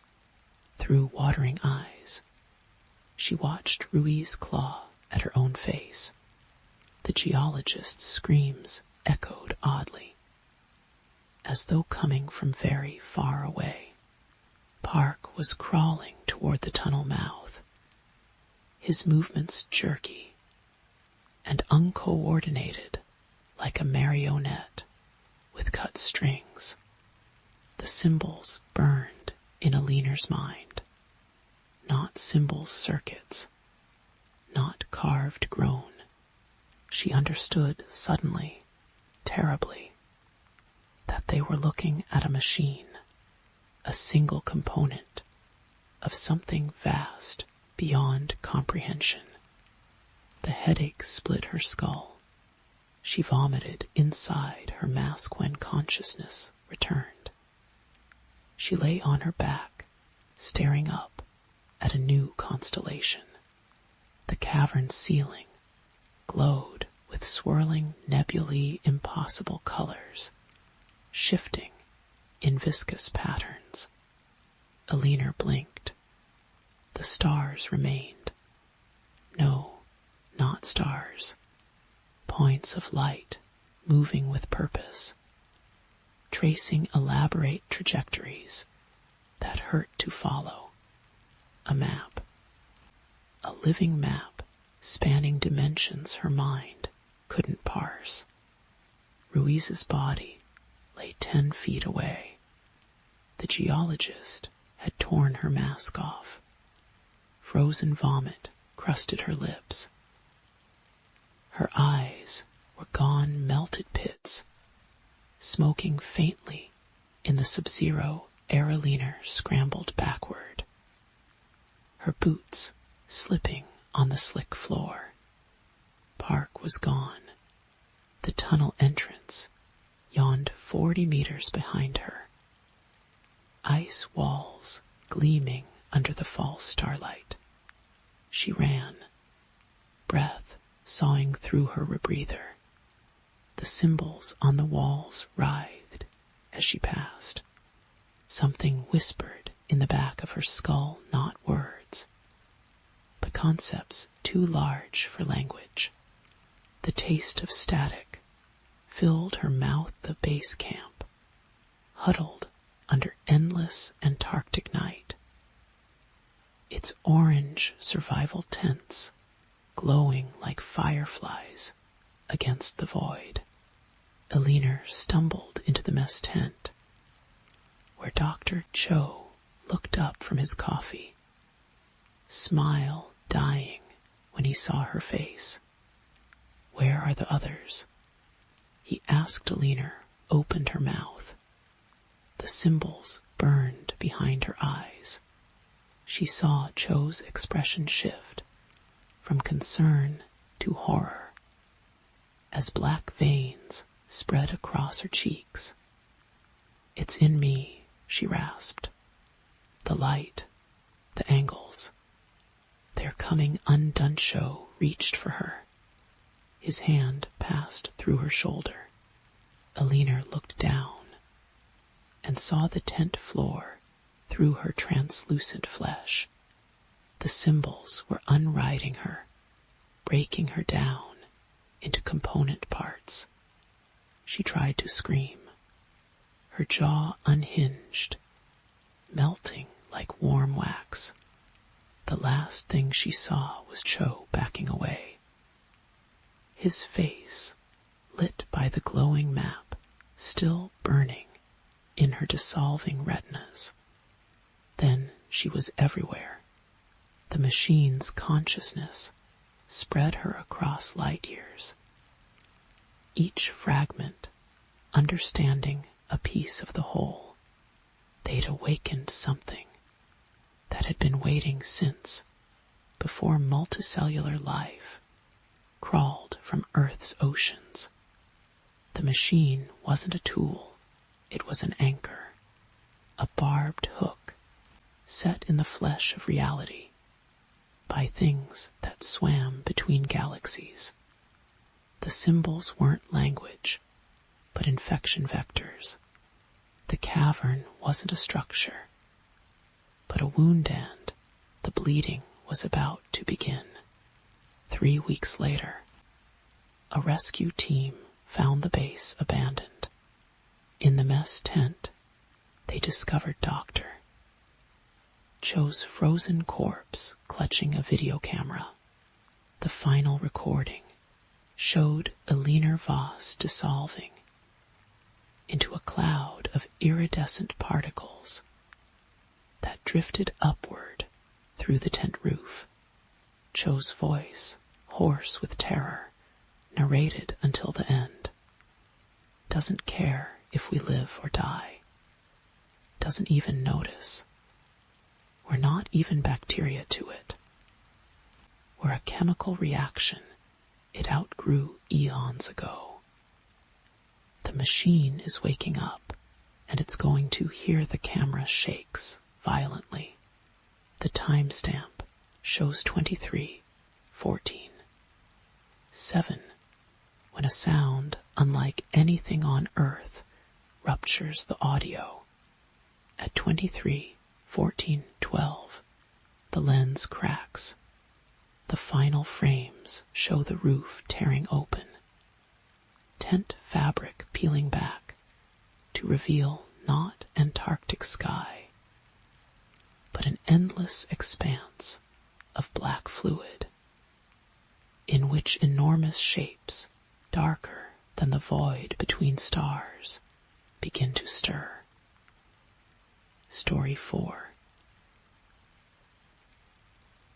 Through watering eyes, she watched Rui's claw at her own face. The geologist's screams echoed oddly, as though coming from very far away. Park was crawling toward the tunnel mouth, his movements jerky and uncoordinated like a marionette with cut strings. The symbols burned in Aliner's mind, not symbol circuits, not carved groan. She understood suddenly, terribly, that they were looking at a machine, a single component of something vast beyond comprehension. The headache split her skull. She vomited inside her mask when consciousness returned. She lay on her back, staring up at a new constellation. The cavern ceiling glowed with swirling nebulae impossible colors, shifting in viscous patterns. Aliner blinked. The stars remained. No, not stars. Points of light moving with purpose, tracing elaborate trajectories that hurt to follow. A map. A living map spanning dimensions her mind couldn't parse. Ruiz's body lay 10 feet away. The geologist had torn her mask off. Frozen vomit crusted her lips. Her eyes were gone melted pits, smoking faintly in the sub-zero air. Aliner scrambled backward, her boots slipping on the slick floor. Park was gone. The tunnel entrance yawned 40 meters behind her, ice walls gleaming under the false starlight. She ran, breath sawing through her rebreather. The symbols on the walls writhed as she passed. Something whispered in the back of her skull, not words, but concepts too large for language. The taste of static filled her mouth. The base camp, huddled under endless Antarctic night, its orange survival tents glowing like fireflies against the void. Aliner stumbled into the mess tent, where Dr. Cho looked up from his coffee, smile dying when he saw her face. Where are the others? He asked. Aliner opened her mouth. The symbols burned behind her eyes. She saw Cho's expression shift from concern to horror as black veins spread across her cheeks. It's in me, she rasped. The light, the angles. They're coming. Undone. Cho reached for her. His hand passed through her shoulder. Aliner looked down and saw the tent floor through her translucent flesh. The symbols were unriding her, breaking her down into component parts. She tried to scream. Her jaw unhinged, melting like warm wax. The last thing she saw was Cho backing away. His face, lit by the glowing map, still burning in her dissolving retinas. Then she was everywhere. The machine's consciousness spread her across light years. Each fragment, understanding a piece of the whole. They'd awakened something that had been waiting since before multicellular life crawled from Earth's oceans. The machine wasn't a tool, it was an anchor, a barbed hook set in the flesh of reality by things that swam between galaxies. The symbols weren't language, but infection vectors. The cavern wasn't a structure, but a wound, and the bleeding was about to begin. 3 weeks later, a rescue team found the base abandoned. In the mess tent, they discovered Dr. Cho's frozen corpse clutching a video camera. The final recording showed Elinor Voss dissolving into a cloud of iridescent particles that drifted upward through the tent roof. Cho's voice, hoarse with terror, narrated until the end. Doesn't care if we live or die. Doesn't even notice. We're not even bacteria to it. We're a chemical reaction it outgrew eons ago. The machine is waking up, and it's going to hear the camera shakes violently. The timestamp shows 23:14. 7, when a sound unlike anything on Earth ruptures the audio. At 23:14:12, the lens cracks. The final frames show the roof tearing open, tent fabric peeling back to reveal not Antarctic sky, but an endless expanse of black fluid, in which enormous shapes, darker than the void between stars, begin to stir. Story 4.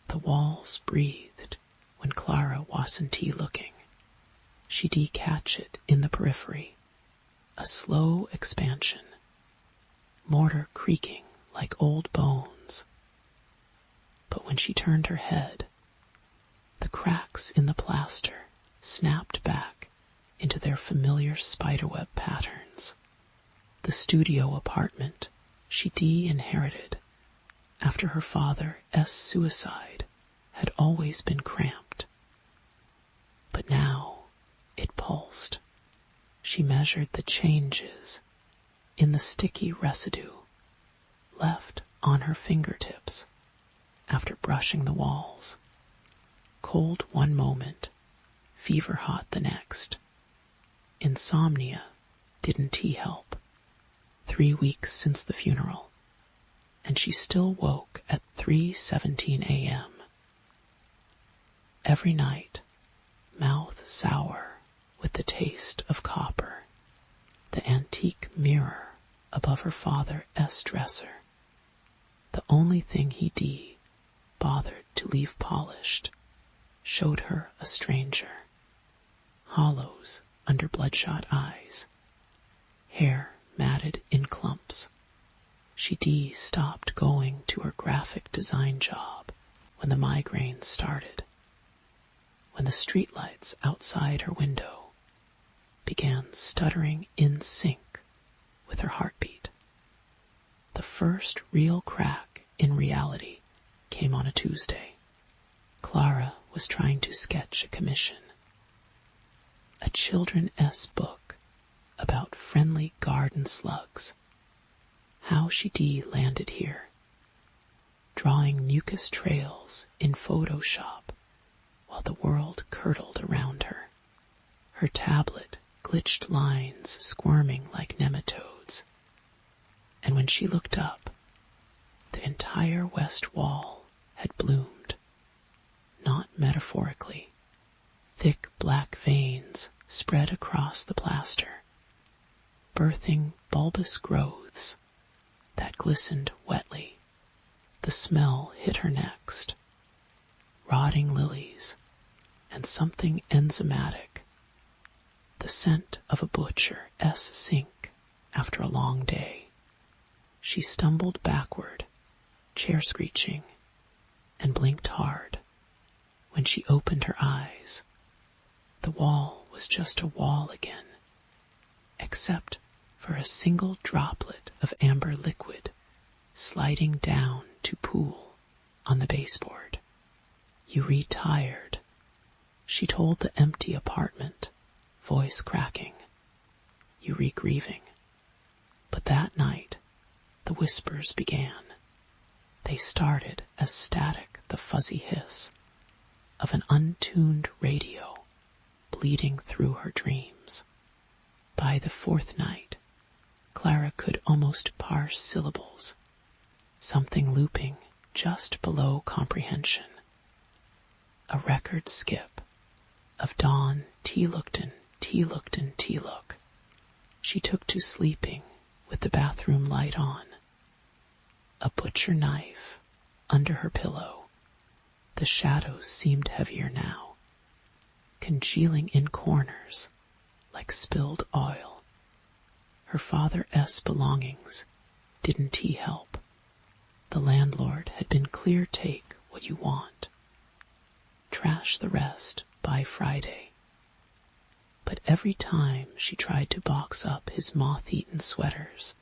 The walls breathed when Clara wasn't looking. She'd catch it in the periphery, a slow expansion, mortar creaking like old bones. But when she turned her head, the cracks in the plaster snapped back into their familiar spiderweb patterns. The studio apartment she inherited after her father's suicide had always been cramped. But now it pulsed. She measured the changes in the sticky residue left on her fingertips after brushing the walls. Cold one moment, fever hot the next. Insomnia didn't help. 3 weeks since the funeral, and she still woke at 3:17 a.m. Every night, mouth sour with the taste of copper, the antique mirror above her father's dresser, the only thing he bothered to leave polished, showed her a stranger. Hollows under bloodshot eyes, hair matted in clumps. She stopped going to her graphic design job when the migraines started, when the streetlights outside her window began stuttering in sync with her heartbeat. The first real crack in reality came on a Tuesday. Clara was trying to sketch a commission. A children's book about friendly garden slugs. How she landed here, drawing mucus trails in Photoshop while the world curdled around her. Her tablet glitched lines squirming like nematodes, and when she looked up, the entire west wall had bloomed, not metaphorically. Thick black veins spread across the plaster, birthing bulbous growths that glistened wetly. The smell hit her next. Rotting lilies and something enzymatic. The scent of a butcher's sink after a long day. She stumbled backward, chair screeching, and blinked hard. When she opened her eyes, the wall was just a wall again, except for a single droplet of amber liquid sliding down to pool on the baseboard. "You retired," she told the empty apartment, voice cracking. "You re-grieving." But that night, the whispers began. They started as static, the fuzzy hiss of an untuned radio bleeding through her dreams. By the fourth night, Clara could almost parse syllables, something looping just below comprehension. A record skip of Dawn T-Lookton, T-Lookton, T-Look. She took to sleeping with the bathroom light on. A butcher knife under her pillow. The shadows seemed heavier now, congealing in corners like spilled oil. Her father's belongings, didn't he help? The landlord had been clear, take what you want. Trash the rest by Friday. But every time she tried to box up his moth-eaten sweaters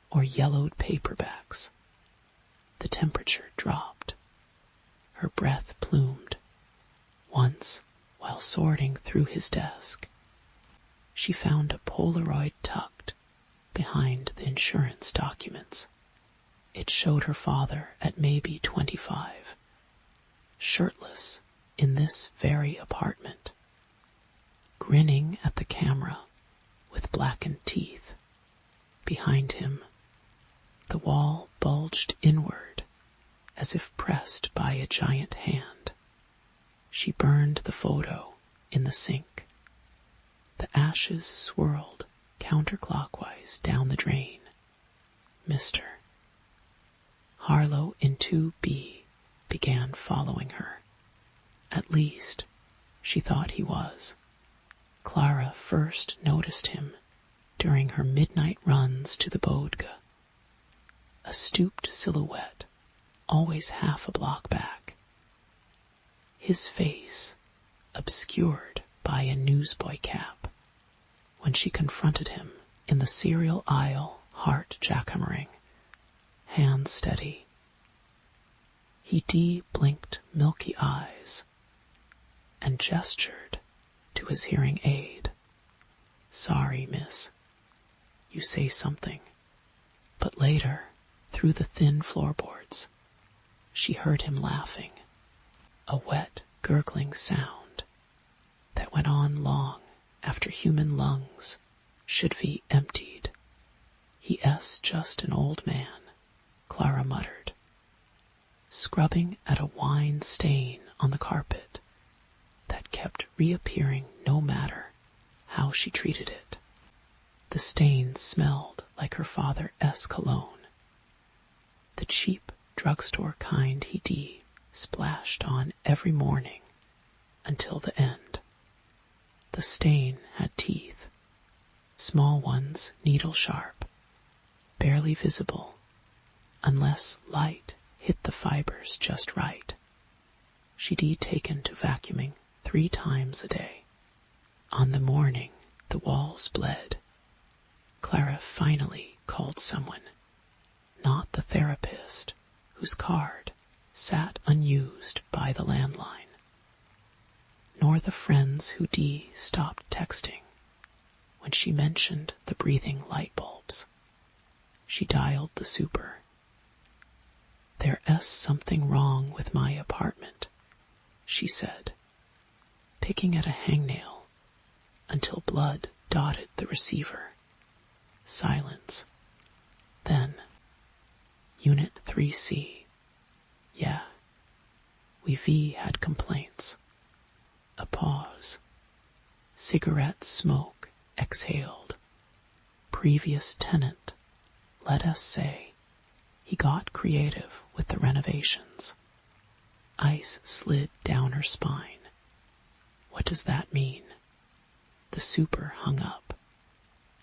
or yellowed paperbacks, the temperature dropped. Her breath plumed. Once, while sorting through his desk, she found a Polaroid tucked behind the insurance documents. It showed her father at maybe 25, shirtless in this very apartment, grinning at the camera with blackened teeth. Behind him, the wall bulged inward as if pressed by a giant hand. She burned the photo in the sink. The ashes swirled counterclockwise down the drain. Mr. Harlow in 2B began following her. At least, she thought he was. Clara first noticed him during her midnight runs to the bodega. A stooped silhouette, always half a block back. His face obscured by a newsboy cap. When she confronted him in the cereal aisle, heart jackhammering, hands steady. He blinked milky eyes and gestured to his hearing aid. "Sorry, miss." You say something. But later, through the thin floorboards, she heard him laughing, a wet, gurgling sound that went on long after human lungs should be emptied. "He's just an old man," Clara muttered, scrubbing at a wine stain on the carpet that kept reappearing no matter how she treated it. The stain smelled like her father's cologne, the cheap drugstore kind he splashed on every morning until the end. The stain had teeth, small ones needle sharp, barely visible unless light hit the fibers just right. She'd taken to vacuuming 3 times a day. On the morning the walls bled, Clara finally called someone, not the therapist whose card sat unused by the landline, nor the friends who stopped texting when she mentioned the breathing light bulbs. She dialed the super. "There's something wrong with my apartment," she said, picking at a hangnail until blood dotted the receiver. Silence. Then, Unit 3C. "Yeah, we had complaints." A pause. Cigarette smoke exhaled. Previous tenant, let us say, he got creative with the renovations. Ice slid down her spine. What does that mean? The super hung up.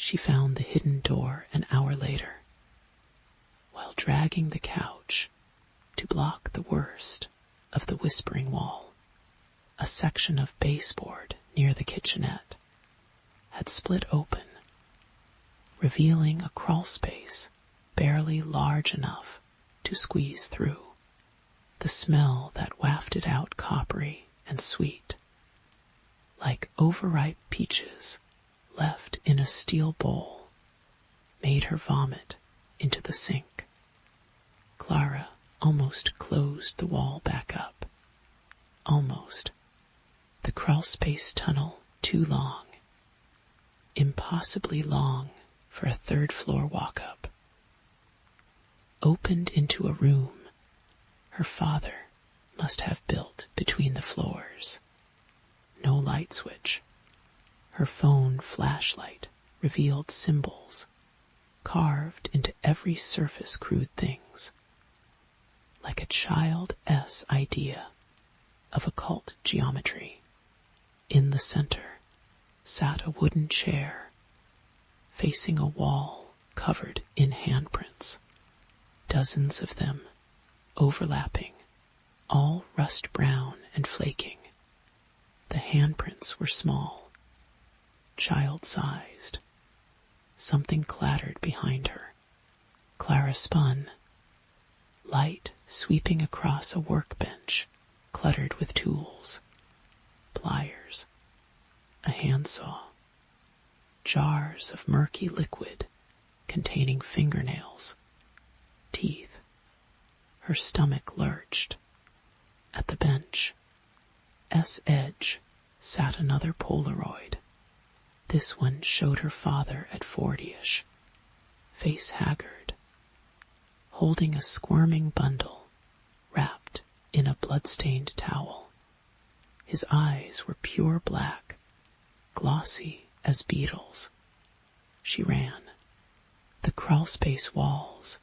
She found the hidden door an hour later, while dragging the couch to block the worst of the whispering wall. A section of baseboard near the kitchenette had split open, revealing a crawl space barely large enough to squeeze through. The smell that wafted out coppery and sweet, like overripe peaches left in a steel bowl, made her vomit into the sink. Clara almost closed the wall back up. Almost. The crawlspace tunnel too long. Impossibly long for a third-floor walk-up. Opened into a room her father must have built between the floors. No light switch. Her phone flashlight revealed symbols carved into every surface crude things, like a child-s idea of occult geometry. In the center sat a wooden chair, facing a wall covered in handprints, dozens of them, overlapping, all rust brown and flaking. The handprints were small, child-sized. Something clattered behind her. Clara spun, light sweeping across a workbench cluttered with tools, pliers, a handsaw, jars of murky liquid containing fingernails, teeth. Her stomach lurched. At the bench, edge, sat another Polaroid. This one showed her father at 40-ish, face haggard, holding a squirming bundle wrapped in a blood-stained towel. His eyes were pure black, glossy as beetles. She ran. The crawlspace walls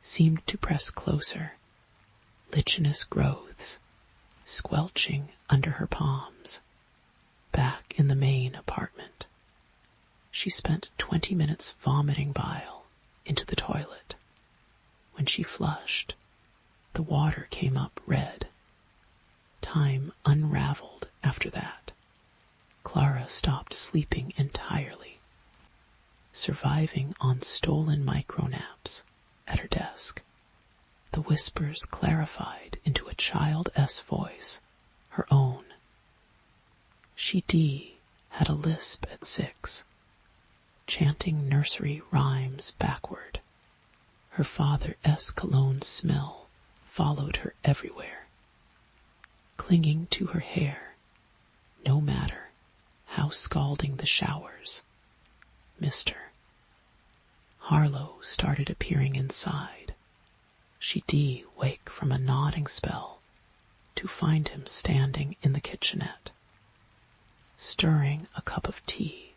seemed to press closer, lichenous growths squelching under her palms. Back in the main apartment, she spent 20 minutes vomiting bile into the toilet. When she flushed, the water came up red. Time unraveled after that. Clara stopped sleeping entirely, surviving on stolen micronaps at her desk. The whispers clarified into a child-s voice, her own. She had a lisp at 6, chanting nursery rhymes backward. Her father-s cologne smell followed her everywhere, clinging to her hair, no matter how scalding the showers. Mr. Harlow started appearing inside. She'd wake from a nodding spell to find him standing in the kitchenette, stirring a cup of tea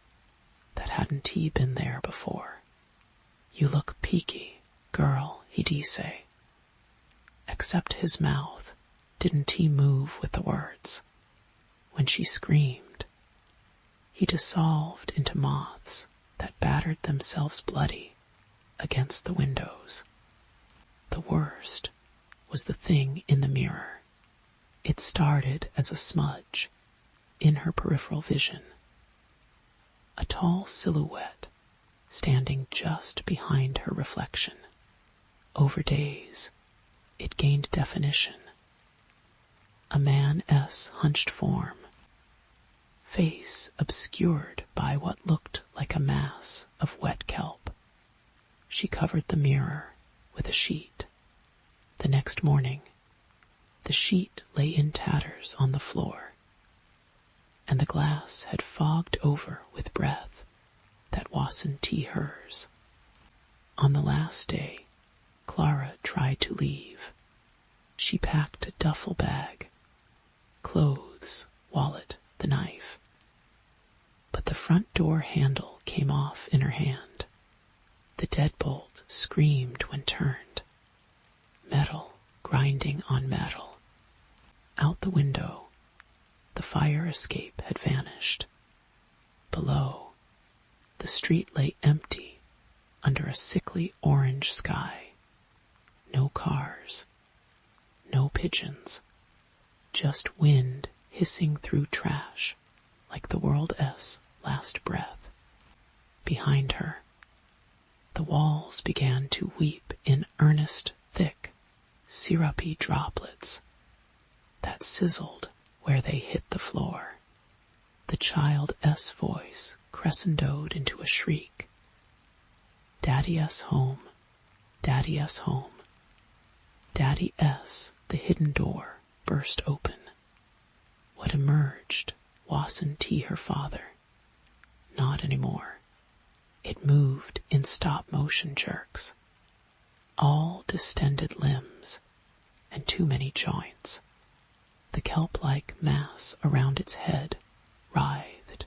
that hadn't been there before. "You look peaky, girl," he'd say. Except his mouth didn't move with the words. When she screamed, he dissolved into moths that battered themselves bloody against the windows. The worst was the thing in the mirror. It started as a smudge in her peripheral vision. A tall silhouette standing just behind her reflection. Over days, it gained definition. A man's hunched form, face obscured by what looked like a mass of wet kelp. She covered the mirror with a sheet. The next morning, the sheet lay in tatters on the floor, and the glass had fogged over with breath that wasn't hers. On the last day, Clara tried to leave. She packed a duffel bag, clothes, wallet, the knife. But the front door handle came off in her hand. The deadbolt screamed when turned. Metal grinding on metal. Out the window, the fire escape had vanished. Below, The street lay empty under a sickly orange sky. No cars, no pigeons, just wind hissing through trash like the world's last breath. Behind her, the walls began to weep in earnest, thick, syrupy droplets that sizzled where they hit the floor. The child's voice crescendoed into a shriek. Daddy-S home, Daddy-S home. Daddy-S, the hidden door, burst open. What emerged wasn't her father. Not anymore. It moved in stop-motion jerks. All distended limbs and too many joints. The kelp-like mass around its head writhed,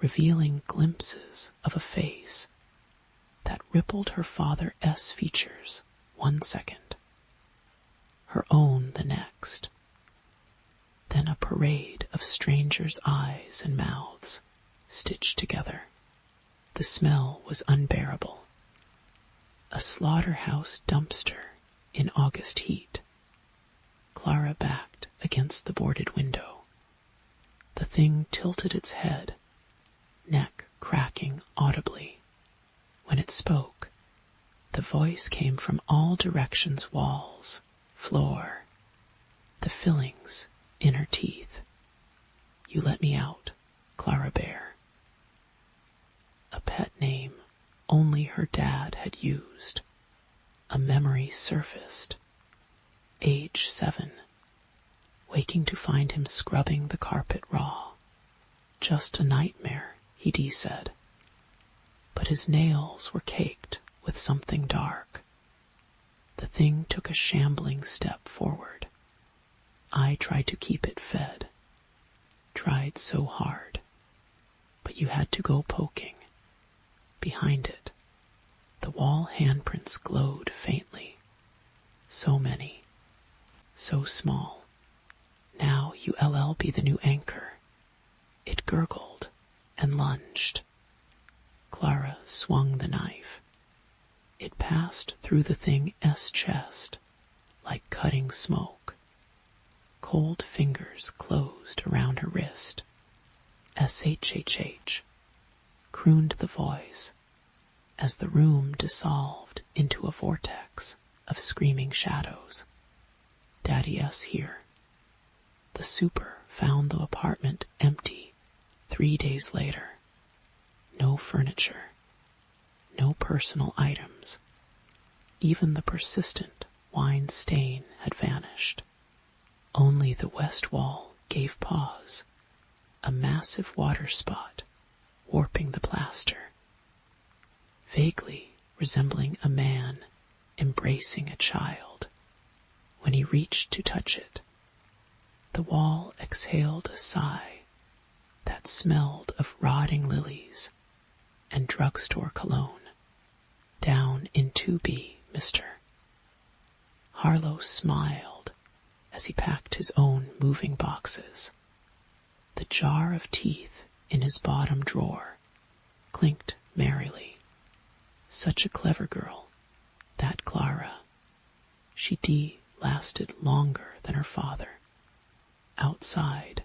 revealing glimpses of a face that rippled her father's features 1 second, her own the next. Then a parade of strangers' eyes and mouths stitched together. The smell was unbearable. A slaughterhouse dumpster in August heat. Clara backed against the boarded window. The thing tilted its head, neck cracking audibly. When it spoke, the voice came from all directions: walls, floor, the fillings in her teeth. You let me out, Clara Bear. A pet name only her dad had used. A memory surfaced. Age 7. Waking to find him scrubbing the carpet raw. Just a nightmare, he said. But his nails were caked with something dark. The thing took a shambling step forward. I tried to keep it fed. Tried so hard. But you had to go poking. Behind it, the wall handprints glowed faintly. So many. So small. Now you'll be the new anchor. It gurgled and lunged. Clara swung the knife. It passed through the thing's chest like cutting smoke. Cold fingers closed around her wrist. SHHH, crooned the voice as the room dissolved into a vortex of screaming shadows. Daddy-S here. The super found the apartment empty 3 days later. No furniture. No personal items. Even the persistent wine stain had vanished. Only the west wall gave pause, a massive water spot warping the plaster, vaguely resembling a man embracing a child. When he reached to touch it, the wall exhaled a sigh that smelled of rotting lilies and drugstore cologne. Down in 2B, mister. Harlow smiled as he packed his own moving boxes. The jar of teeth in his bottom drawer clinked merrily. Such a clever girl, that Clara. She lasted longer than her father. Outside,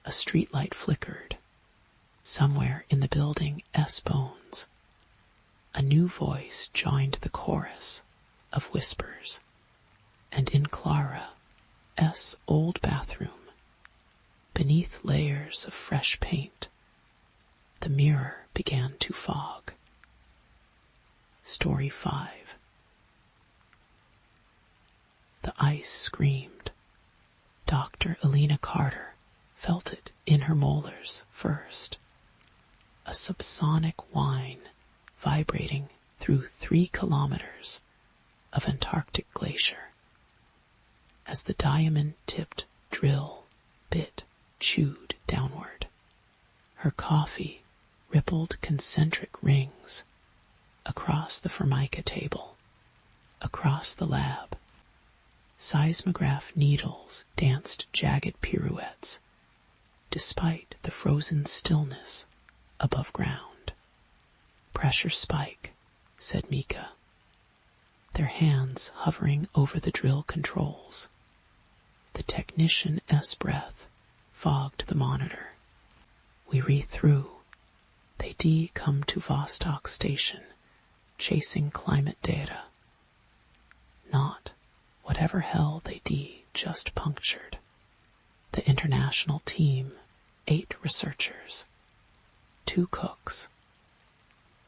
a streetlight flickered. Somewhere in the building's bones, a new voice joined the chorus of whispers. And in Clara's old bathroom, beneath layers of fresh paint, the mirror began to fog. Story 5. The ice screamed. Dr. Alina Carter felt it in her molars first. A subsonic whine vibrating through 3 kilometers of Antarctic glacier. As the diamond-tipped drill bit chewed downward, her coffee rippled concentric rings across the Formica table, across the lab. Seismograph needles danced jagged pirouettes, despite the frozen stillness above ground. "Pressure spike," said Mika, their hands hovering over the drill controls. The technician's breath fogged the monitor. "We re-through. They come to Vostok Station, chasing climate data. Not whatever hell they just punctured. The international team, 8 researchers, 2 cooks,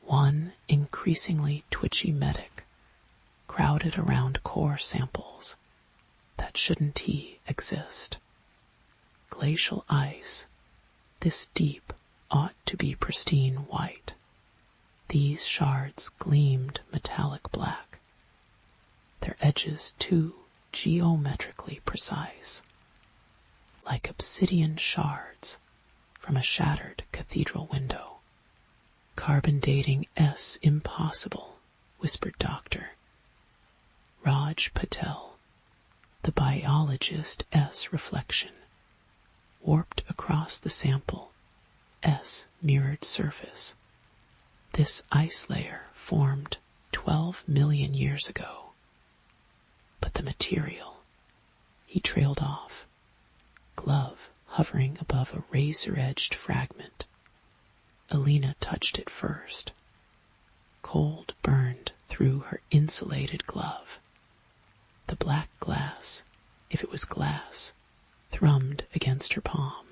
1 increasingly twitchy medic, crowded around core samples that shouldn't exist. Glacial ice, this deep, ought to be pristine white. These shards gleamed metallic black, their edges too geometrically precise, like obsidian shards from a shattered cathedral window. "Carbon dating impossible," whispered Doctor. Raj Patel, the biologist's reflection, warped across the sample's mirrored surface. "This ice layer formed 12 million years ago. But the material," he trailed off, glove hovering above a razor-edged fragment. Alina touched it first. Cold burned through her insulated glove. The black glass, if it was glass, thrummed against her palm.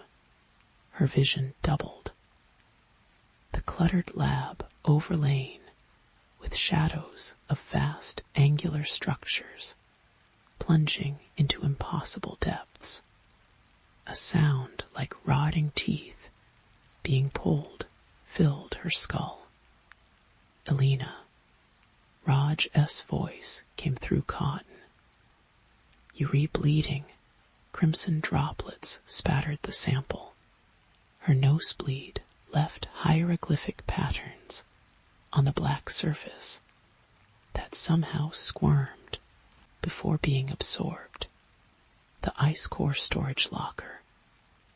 Her vision doubled. The cluttered lab overlain with shadows of vast angular structures plunging into impossible depths. A sound like rotting teeth being pulled filled her skull. "Alina," Raj's voice came through cotton. "You bleeding." Crimson droplets spattered the sample. Her nosebleed left hieroglyphic patterns on the black surface that somehow squirmed before being absorbed. The ice core storage locker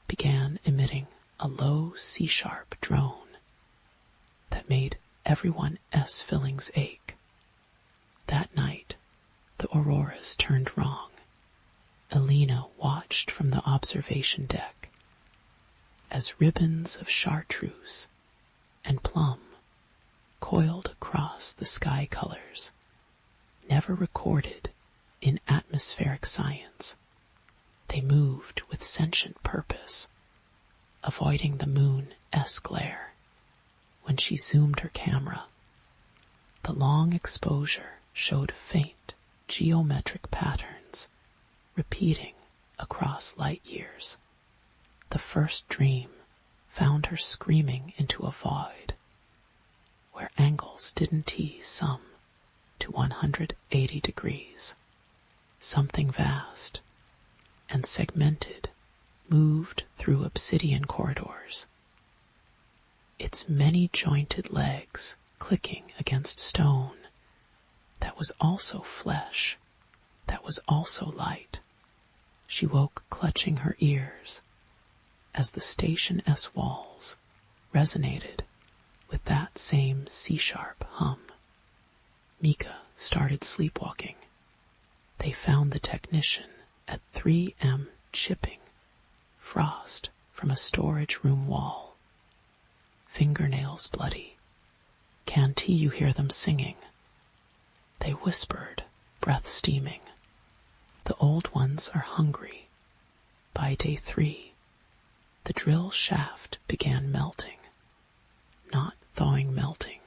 began emitting a low C-sharp drone that made everyone's fillings ache. That night, the auroras turned wrong. Alina watched from the observation deck as ribbons of chartreuse and plum coiled across the sky colors never recorded in atmospheric science. They moved with sentient purpose, avoiding the moon's glare. When she zoomed her camera, the long exposure showed faint geometric patterns repeating across light years. The first dream found her screaming into a void where angles didn't sum to 180 degrees. Something vast and segmented moved through obsidian corridors, its many jointed legs clicking against stone that was also flesh, that was also light. She woke clutching her ears as the station's walls resonated with that same C-sharp hum. Mika started sleepwalking. They found the technician at 3M chipping frost from a storage room wall. Fingernails bloody. "Can't you hear them singing?" They whispered, breath steaming. "The old ones are hungry." By day 3, the drill shaft began melting. Not thawing, melting.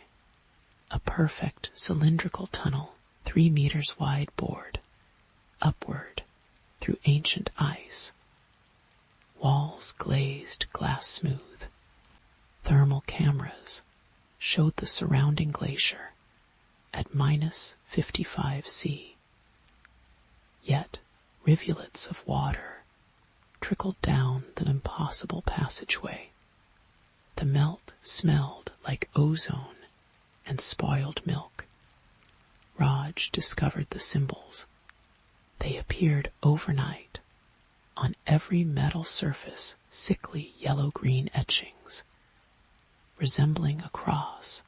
A perfect cylindrical tunnel 3 meters wide bored upward through ancient ice. Walls glazed glass smooth. Thermal cameras showed the surrounding glacier at -55°C. Yet rivulets of water trickled down the impossible passageway. The melt smelled like ozone and spoiled milk. Raj discovered the symbols. They appeared overnight on every metal surface, sickly yellow-green etchings, resembling a cross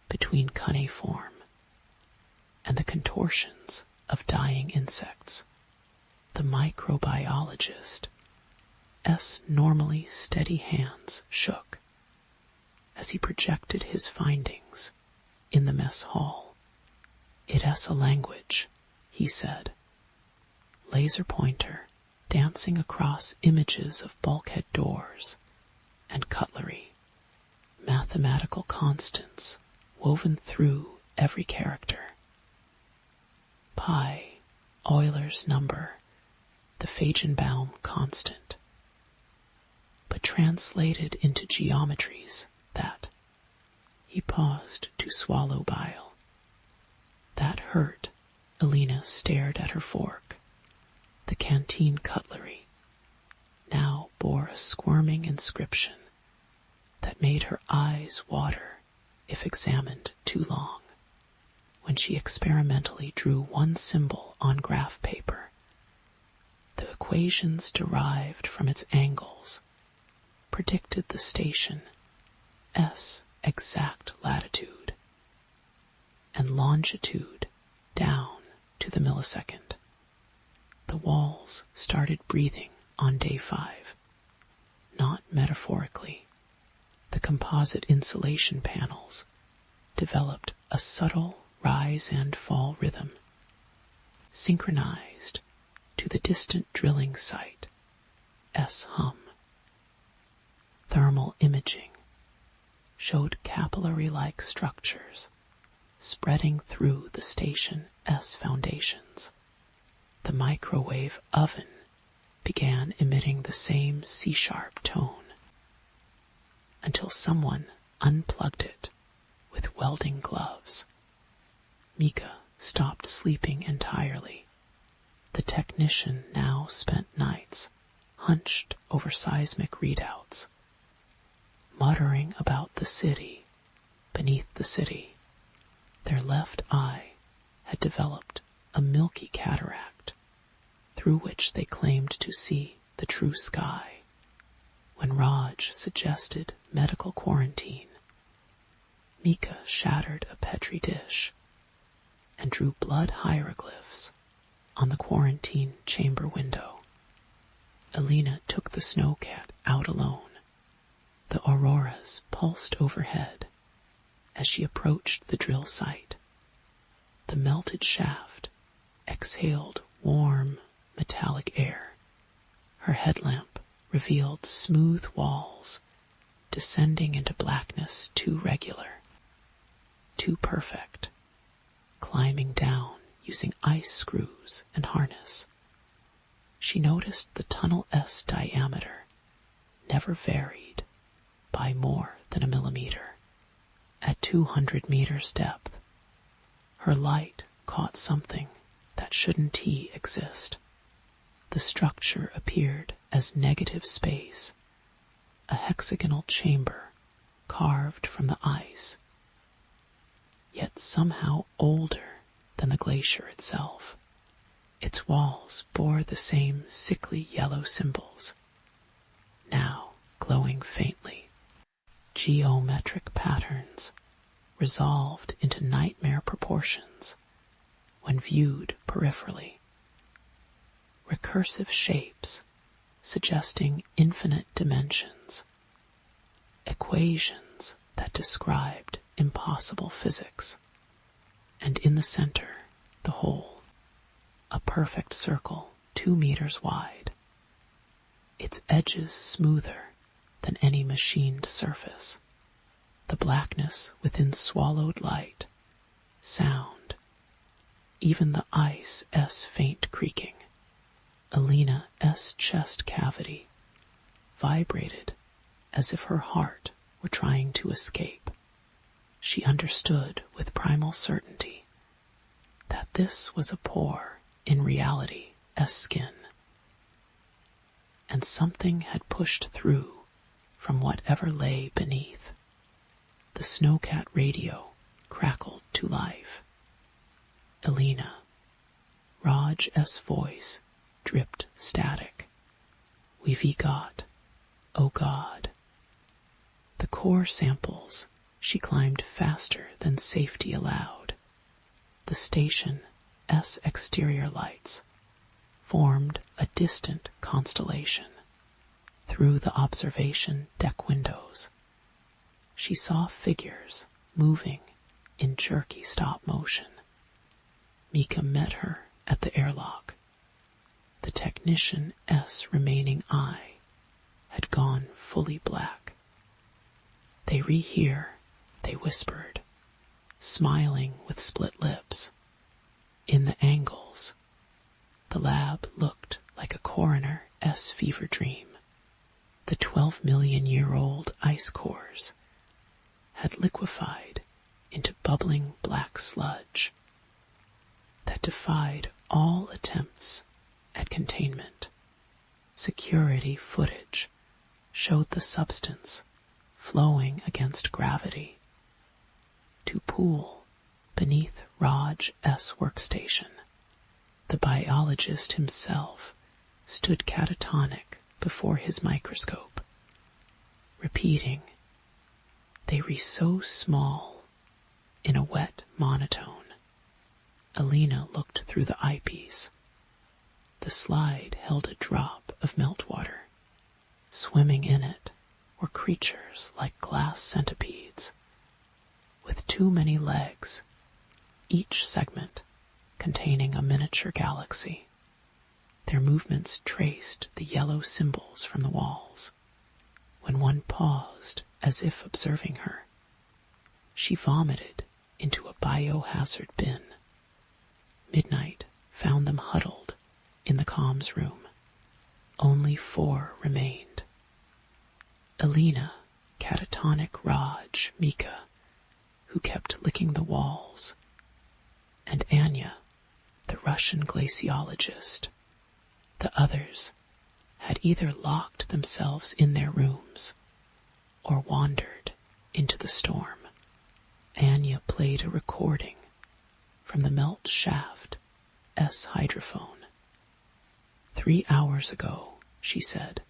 between cuneiform and the contortions of dying insects. The microbiologist's normally steady hands shook as he projected his findings in the mess hall. "It's a language," he said, laser pointer dancing across images of bulkhead doors and cutlery, mathematical constants woven through every character. Pi, Euler's number, the Feigenbaum constant, but translated into geometries that, he paused to swallow bile. That hurt. Alina stared at her fork. The canteen cutlery now bore a squirming inscription that made her eyes water if examined too long. When she experimentally drew one symbol on graph paper, the equations derived from its angles predicted the station S exact latitude and longitude down to the millisecond. The walls started breathing on day 5, not metaphorically. The composite insulation panels developed a subtle rise and fall rhythm, synchronized to the distant drilling site hum. Thermal imaging showed capillary-like structures spreading through the station S foundations. The microwave oven began emitting the same C-sharp tone until someone unplugged it with welding gloves. Mika stopped sleeping entirely. The technician now spent nights hunched over seismic readouts, muttering about the city beneath the city. Their left eye had developed a milky cataract through which they claimed to see the true sky. When Raj suggested medical quarantine, Mika shattered a petri dish and drew blood hieroglyphs on the quarantine chamber window. Alina took the snowcat out alone. The auroras pulsed overhead as she approached the drill site. The melted shaft exhaled warm, metallic air. Her headlamp revealed smooth walls descending into blackness too regular, too perfect, climbing down using ice screws and harness. She noticed the tunnel S diameter never varied by more than a millimeter. At 200 meters depth, her light caught something that shouldn't exist. The structure appeared as negative space, a hexagonal chamber carved from the ice, yet somehow older than the glacier itself. Its walls bore the same sickly yellow symbols, now glowing faintly. Geometric patterns resolved into nightmare proportions when viewed peripherally. Recursive shapes suggesting infinite dimensions. Equations that described impossible physics. And in the center, the hole, a perfect circle 2 meters wide. Its edges smoother than any machined surface. The blackness within swallowed light, sound, even the ice's faint creaking. Alina's chest cavity vibrated as if her heart were trying to escape. She understood with primal certainty that this was a pore in reality's skin, and something had pushed through from whatever lay beneath. The snowcat radio crackled to life. Alina, Raj's voice dripped static. We've got, oh God. The core samples She climbed faster than safety allowed. The station's exterior lights formed a distant constellation. Through the observation deck windows, she saw figures moving in jerky stop motion. Mika met her at the airlock. The technician's remaining eye had gone fully black. "They rehear," they whispered, smiling with split lips. In the angles, the lab looked like a coroner's fever dream. The 12-million-year-old ice cores had liquefied into bubbling black sludge that defied all attempts at containment. Security footage showed the substance flowing against gravity to pool beneath Raj's workstation. The biologist himself stood catatonic before his microscope, repeating, "They re so small," in a wet monotone. Alina looked through the eyepiece. The slide held a drop of meltwater. Swimming in it were creatures like glass centipedes, with too many legs, each segment containing a miniature galaxy. Their movements traced the yellow symbols from the walls. When one paused, as if observing her, she vomited into a biohazard bin. Midnight found them huddled in the comms room. Only 4 remained. Alina, catatonic Raj, Mika, who kept licking the walls, and Anya, the Russian glaciologist. The others had either locked themselves in their rooms or wandered into the storm. Anya played a recording from the Melt Shaft's hydrophone. 3 hours ago, she said,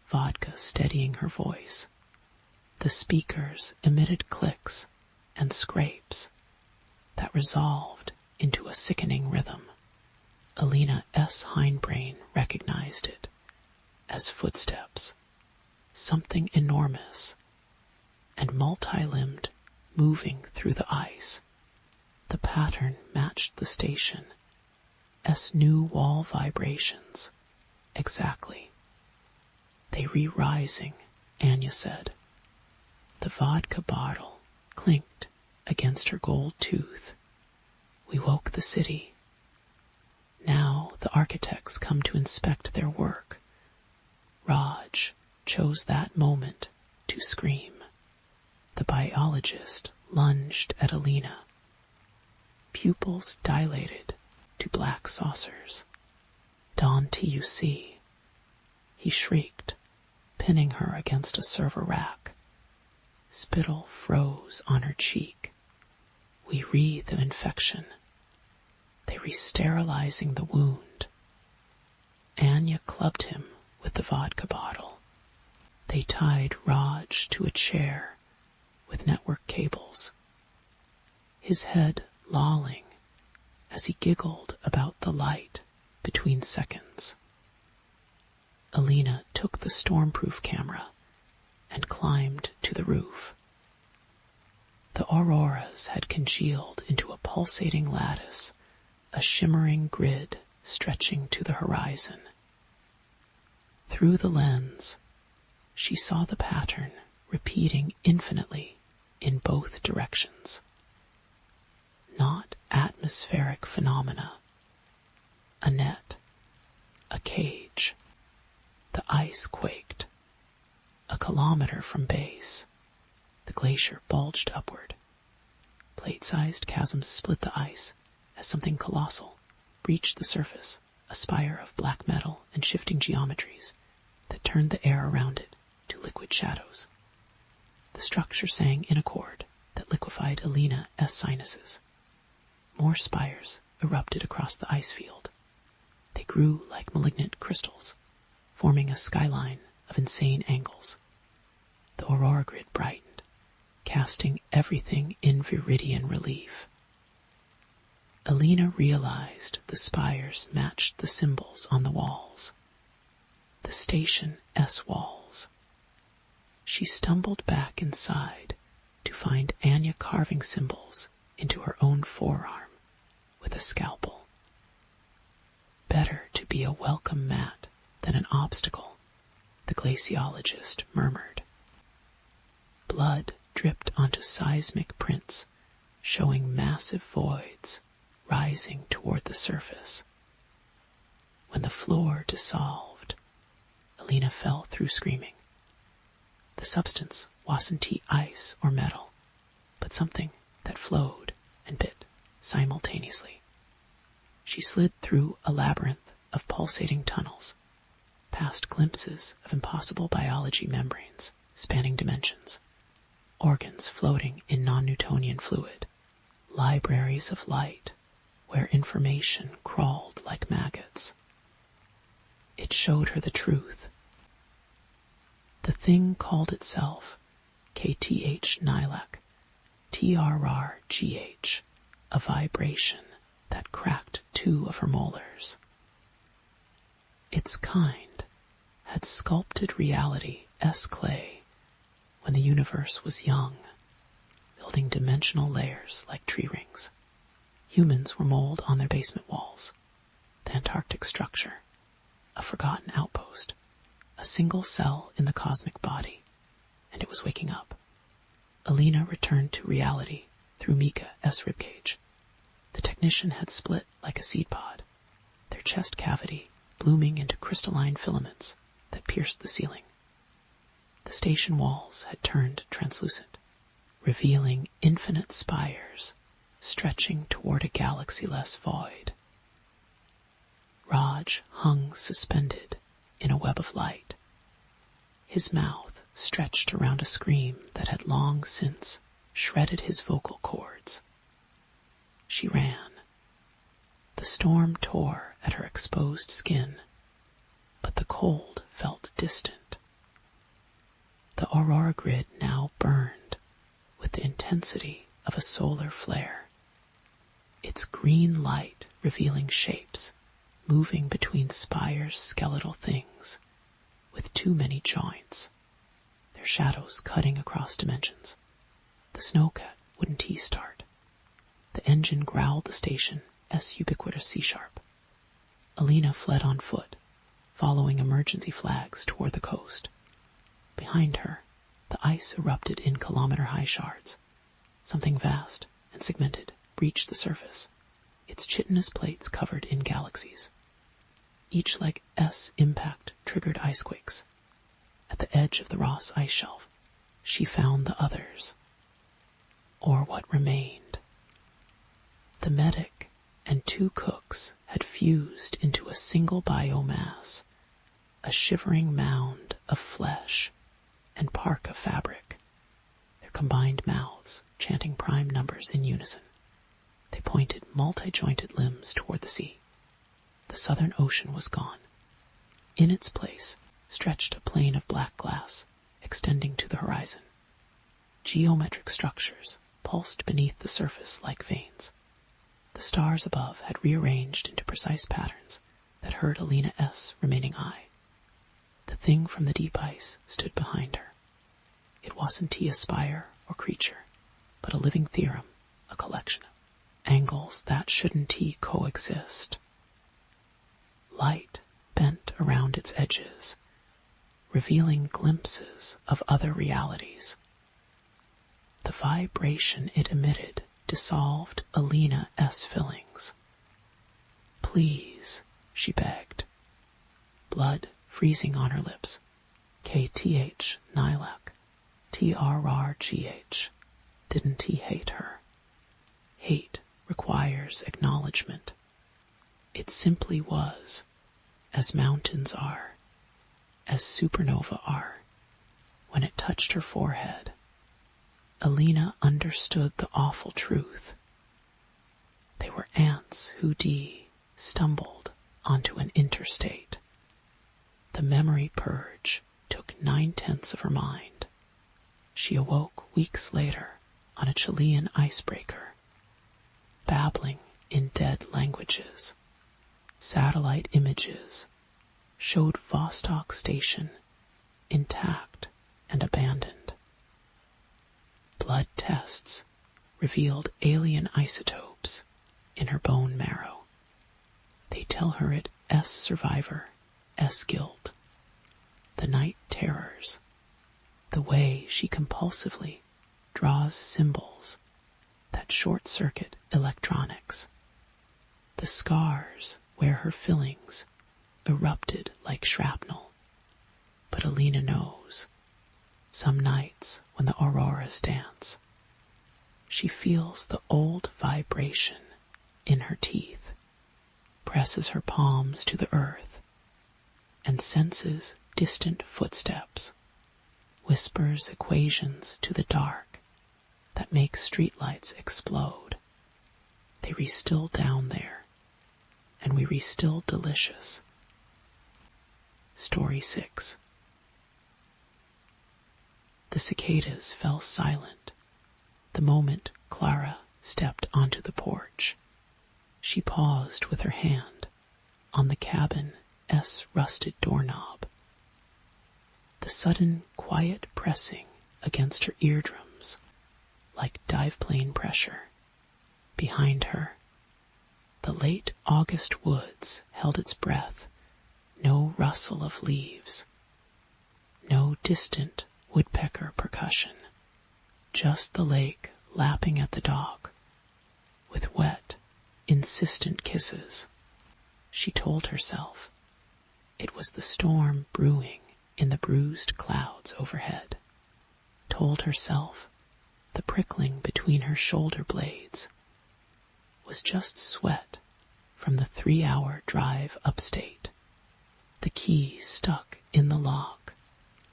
vodka steadying her voice. The speakers emitted clicks and scrapes that resolved into a sickening rhythm. Alina's hindbrain recognized it as footsteps, something enormous and multi-limbed moving through the ice. The pattern matched the station's new wall vibrations exactly. "They re-rising," Anya said. The vodka bottle clinked against her gold tooth. "We woke the city. Now the architects come to inspect their work." Raj chose that moment to scream. The biologist lunged at Alina. Pupils dilated to black saucers. "Dawn TUC," he shrieked, pinning her against a server rack. Spittle froze on her cheek. "We read the infection. They re-sterilizing the wound." Anya clubbed him with the vodka bottle. They tied Raj to a chair with network cables, his head lolling as he giggled about the light between seconds. Alina took the stormproof camera and climbed to the roof. The auroras had congealed into a pulsating lattice, a shimmering grid stretching to the horizon. Through the lens, she saw the pattern repeating infinitely in both directions. Not atmospheric phenomena. A net. A cage. The ice quaked. A kilometer from base, the glacier bulged upward. Plate-sized chasms split the ice as something colossal breached the surface, a spire of black metal and shifting geometries that turned the air around it to liquid shadows. The structure sang in a chord that liquefied Alina's sinuses. More spires erupted across the ice field. They grew like malignant crystals, forming a skyline of insane angles. The aurora grid brightened, casting everything in viridian relief. Alina realized the spires matched the symbols on the walls, the station S walls. She stumbled back inside to find Anya carving symbols into her own forearm with a scalpel. Better to be a welcome mat than an obstacle, the glaciologist murmured. Blood dripped onto seismic prints, showing massive voids rising toward the surface. When the floor dissolved, Alina fell through screaming. The substance wasn't ice or metal, but something that flowed and bit simultaneously. She slid through a labyrinth of pulsating tunnels, past glimpses of impossible biology membranes spanning dimensions, organs floating in non-Newtonian fluid, libraries of light where information crawled like maggots. It showed her the truth. The thing called itself KTH Nilak, TRRGH, a vibration that cracked 2 of her molars. Its kind had sculpted reality as clay when the universe was young, building dimensional layers like tree rings. Humans were mold on their basement walls. The Antarctic structure, a forgotten outpost, a single cell in the cosmic body, and it was waking up. Alina returned to reality through Mika's ribcage. The technician had split like a seed pod, their chest cavity blooming into crystalline filaments that pierced the ceiling. The station walls had turned translucent, revealing infinite spires stretching toward a galaxy-less void. Raj hung suspended in a web of light, his mouth stretched around a scream that had long since shredded his vocal cords. She ran. The storm tore at her exposed skin, but the cold felt distant. The aurora grid now burned with the intensity of a solar flare, its green light revealing shapes moving between spires, skeletal things with too many joints, their shadows cutting across dimensions. The snowcat wouldn't start. The engine growled the station ubiquitous C-sharp. Alina fled on foot, following emergency flags toward the coast. Behind her, the ice erupted in kilometer-high shards. Something vast and segmented breached the surface, its chitinous plates covered in galaxies. Each like S impact triggered icequakes. At the edge of the Ross ice shelf, she found the others, or what remained. The medic and 2 cooks had fused into a single biomass, a shivering mound of flesh and parka fabric, their combined mouths chanting prime numbers in unison. They pointed multi-jointed limbs toward the sea. The southern ocean was gone. In its place stretched a plain of black glass, extending to the horizon. Geometric structures pulsed beneath the surface like veins. The stars above had rearranged into precise patterns that hurt Alina's remaining eye. The thing from the deep ice stood behind her. It wasn't a spire or creature, but a living theorem, a collection of angles that shouldn't coexist. Light bent around its edges, revealing glimpses of other realities. The vibration it emitted dissolved Alina's fillings. Please, she begged, blood freezing on her lips. KTH Nilak, TRRGH. Didn't he hate her? Hate requires acknowledgement. It simply was, as mountains are, as supernova are. When it touched her forehead, Alina understood the awful truth. They were ants who stumbled onto an interstate. The memory purge took 9/10 of her mind. she awoke weeks later on a Chilean icebreaker, babbling in dead languages. Satellite images showed Vostok Station intact and abandoned. Blood tests revealed alien isotopes in her bone marrow. They tell her it S survivor, S guilt. The night terrors, the way she compulsively draws symbols that short-circuit electronics, the scars where her fillings erupted like shrapnel. But Alina knows, some nights when the auroras dance, she feels the old vibration in her teeth, presses her palms to the earth, and senses distant footsteps, whispers equations to the dark that make streetlights explode. They re-still down there, and we re-still delicious. Story 6. The cicadas fell silent the moment Clara stepped onto the porch. She paused with her hand on the cabin S rusted doorknob. The sudden quiet pressing against her eardrums, like dive plane pressure. Behind her, the late August woods held its breath, no rustle of leaves, no distant woodpecker percussion, just the lake lapping at the dock with wet, insistent kisses. She told herself it was the storm brewing in the bruised clouds overhead. Told herself the prickling between her shoulder blades was just sweat from the 3-hour drive upstate. The key stuck in the lock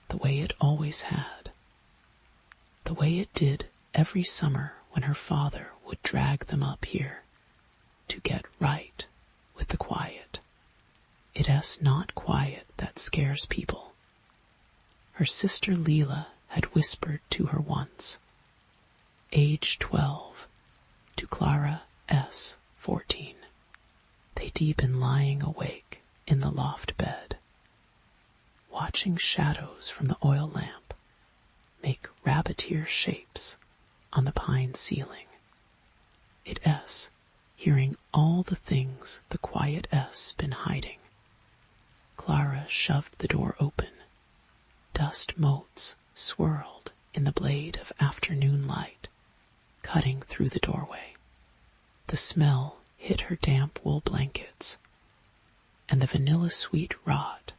the way it always had, the way it did every summer when her father would drag them up here to get right with the quiet. It's not quiet that scares people. Her sister Leela had whispered to her once, age 12, to Clara S. 14. They'd been lying awake in the loft bed, watching shadows from the oil lamp make rabbiteer shapes on the pine ceiling. It's hearing all the things the quiet S been hiding. Clara shoved the door open. Dust motes swirled in the blade of afternoon light, cutting through the doorway. The smell hit her damp wool blankets and the vanilla-sweet rot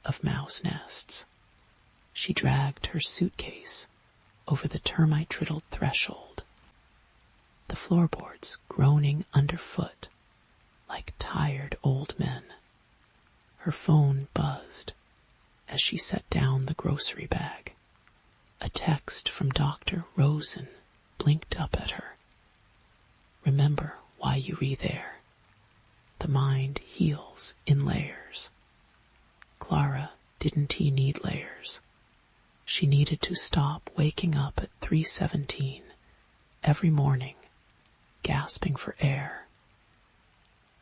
of mouse nests. She dragged her suitcase over the termite-riddled threshold, the floorboards groaning underfoot like tired old men. Her phone buzzed as she set down the grocery bag. A text from Dr. Rosen blinked up at her. Remember why you re there. The mind heals in layers. Clara didn't need layers. She needed to stop waking up at 3:17 every morning, gasping for air.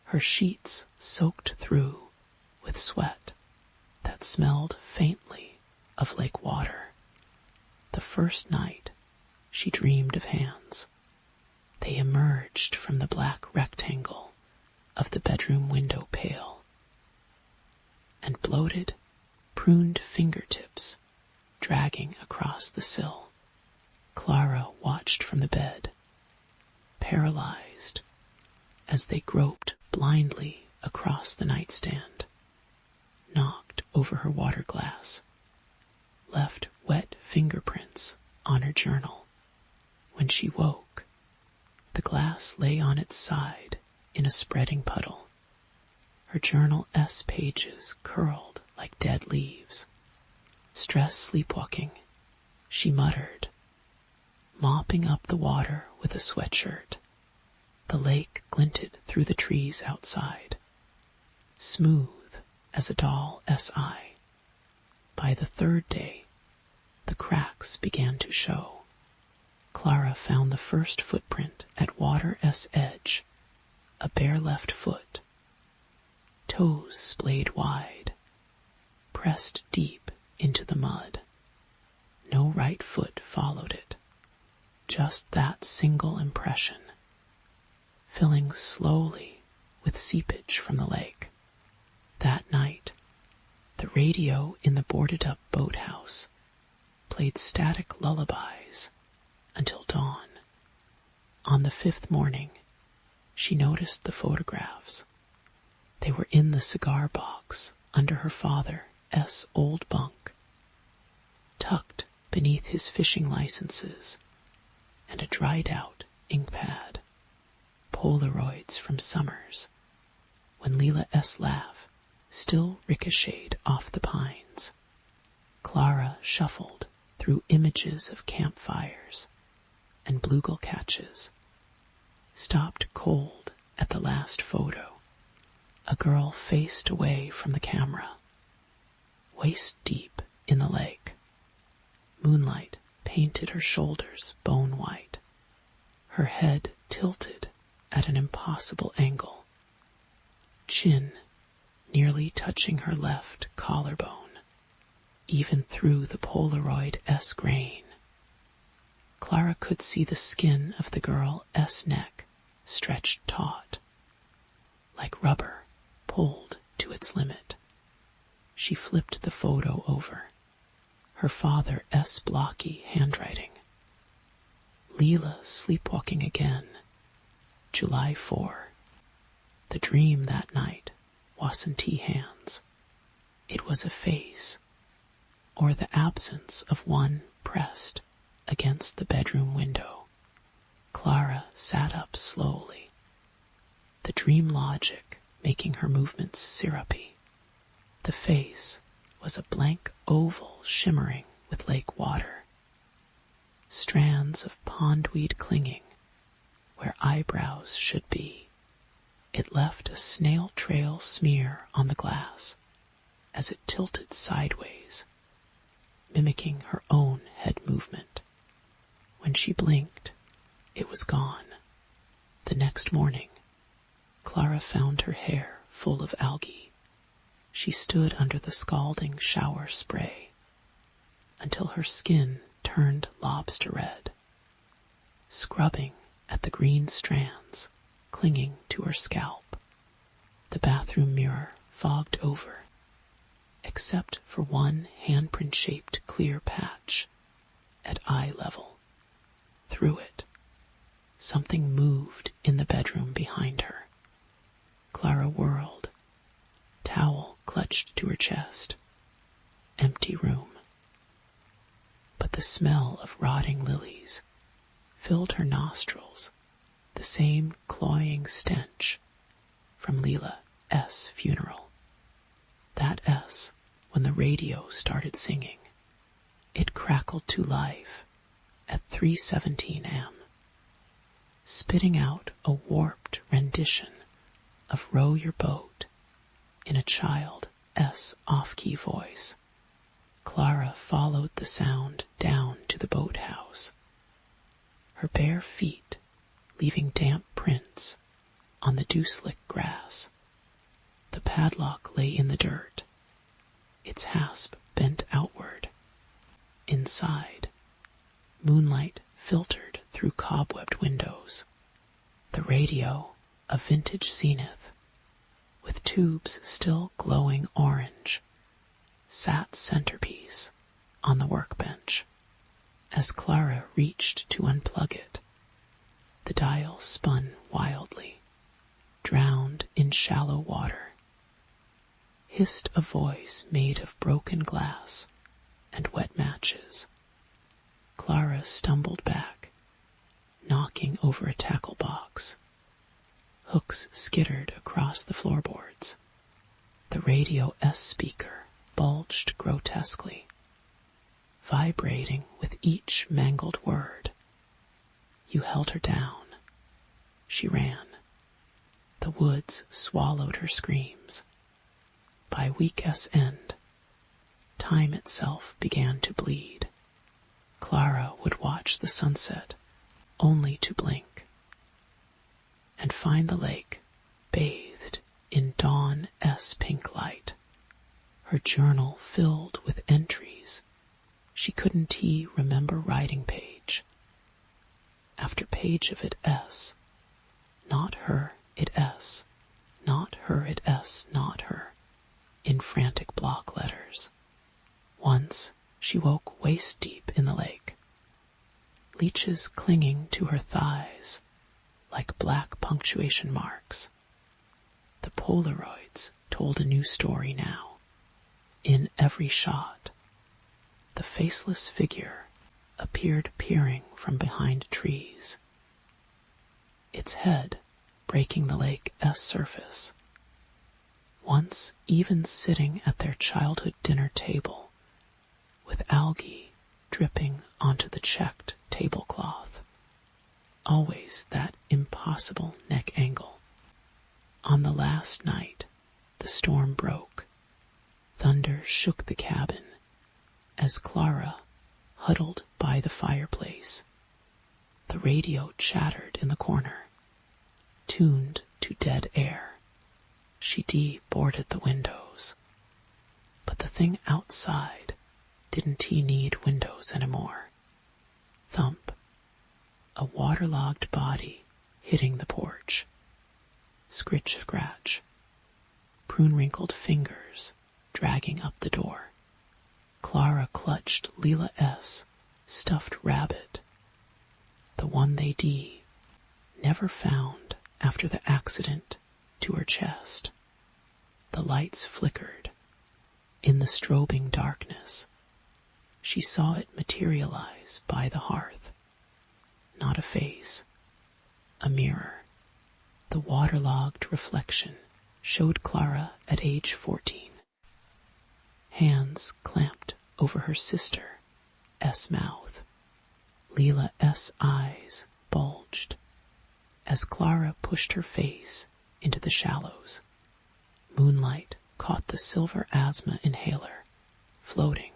Her sheets soaked through with sweat that smelled faintly of lake water. The first night she dreamed of hands. They emerged from the black rectangle of the bedroom window pail, and bloated, pruned fingertips dragging across the sill. Clara watched from the bed, paralyzed, as they groped blindly across the nightstand, knocked over her water glass, left wet fingerprints on her journal. When she woke, the glass lay on its side in a spreading puddle. Her journal S pages curled like dead leaves. Stress sleepwalking, she muttered, mopping up the water with a sweatshirt. The lake glinted through the trees outside, smooth as a doll SI. By the third day, the cracks began to show. Clara found the first footprint at water's edge, a bare left foot, toes splayed wide, pressed deep into the mud. No right foot followed it, just that single impression, filling slowly with seepage from the lake. That night, the radio in the boarded-up boathouse played static lullabies until dawn. On the fifth morning, she noticed the photographs. They were in the cigar box under her father's old bunk, tucked beneath his fishing licenses and a dried-out ink pad. Polaroids from summers, when Leela's laugh still ricocheted off the pines. Clara shuffled through images of campfires and bluegill catches, stopped cold at the last photo, a girl faced away from the camera, waist deep in the lake. Moonlight painted her shoulders bone white, her head tilted at an impossible angle, chin nearly touching her left collarbone, even through the Polaroid-esque grain. Clara could see the skin of the girl's neck stretched taut, like rubber pulled to its limit. She flipped the photo over, her father's blocky handwriting. Leela sleepwalking again, July 4. The dream that night wasn't hands. It was a face, or the absence of one pressed against the bedroom window. Clara sat up slowly, the dream logic making her movements syrupy. The face was a blank oval shimmering with lake water, strands of pondweed clinging where eyebrows should be. It left a snail trail smear on the glass as it tilted sideways, mimicking her own head movement. When she blinked, it was gone. The next morning, Clara found her hair full of algae. She stood under the scalding shower spray until her skin turned lobster red, scrubbing at the green strands clinging to her scalp. The bathroom mirror fogged over, except for one handprint-shaped clear patch at eye level. Through it, something moved in the bedroom behind her. Clara whirled, towel clutched to her chest. Empty room. But the smell of rotting lilies filled her nostrils, the same cloying stench from Leela's funeral. That S when the radio started singing. It crackled to life at 3:17 am, spitting out a warped rendition of Row Your Boat in a child's off-key voice. Clara followed the sound down to the boathouse, her bare feet leaving damp prints on the dew-slick grass. The padlock lay in the dirt, its hasp bent outward. Inside, moonlight filtered through cobwebbed windows. The radio, a vintage Zenith, with tubes still glowing orange, sat centerpiece on the workbench. As Clara reached to unplug it, the dial spun wildly, drowned in shallow water. Hissed a voice made of broken glass and wet matches. Clara stumbled back, knocking over a tackle box. Hooks skittered across the floorboards. The radio's speaker bulged grotesquely, vibrating with each mangled word. You held her down. She ran. The woods swallowed her screams. By week's end, time itself began to bleed. Clara would watch the sunset only to blink and find the lake bathed in dawn's pink light, her journal filled with entries she couldn't remember writing page after page of it s, not her it s, not her it s, not her, in frantic block letters. Once she woke waist deep in the lake, leeches clinging to her thighs like black punctuation marks. The Polaroids told a new story now. In every shot, the faceless figure appeared peering from behind trees, its head breaking the lake's surface. Once even sitting at their childhood dinner table, with algae dripping onto the checked tablecloth. Always that impossible neck angle. On the last night, the storm broke. Thunder shook the cabin as Clara huddled by the fireplace. The radio chattered in the corner, tuned to dead air. She deboarded the windows. But the thing outside didn't need windows anymore. Thump. A waterlogged body hitting the porch. Scritch scratch. Prune-wrinkled fingers dragging up the door. Clara clutched Leela's stuffed rabbit, the one they never found after the accident, to her chest. The lights flickered. In the strobing darkness, she saw it materialize by the hearth. Not a face, a mirror. The waterlogged reflection showed Clara at age 14. Hands clamped over her sister's mouth. Leela's eyes bulged as Clara pushed her face into the shallows. Moonlight caught the silver asthma inhaler, floating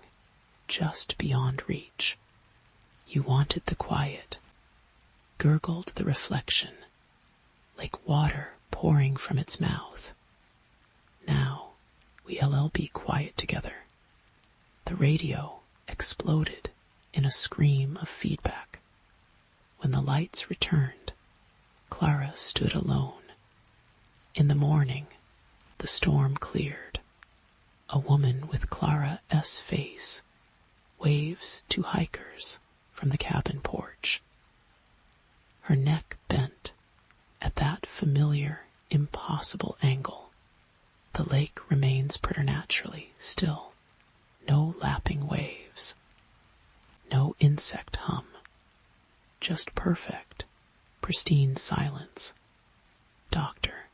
just beyond reach. You wanted the quiet, gurgled the reflection, like water pouring from its mouth. Now we'll be quiet together. The radio exploded in a scream of feedback. When the lights returned, Clara stood alone. In the morning, the storm cleared. A woman with Clara's face waves to hikers from the cabin porch. Her neck bent at that familiar, impossible angle. The lake remains preternaturally still. No lapping waves. No insect hum. Just perfect, pristine silence. Doctor.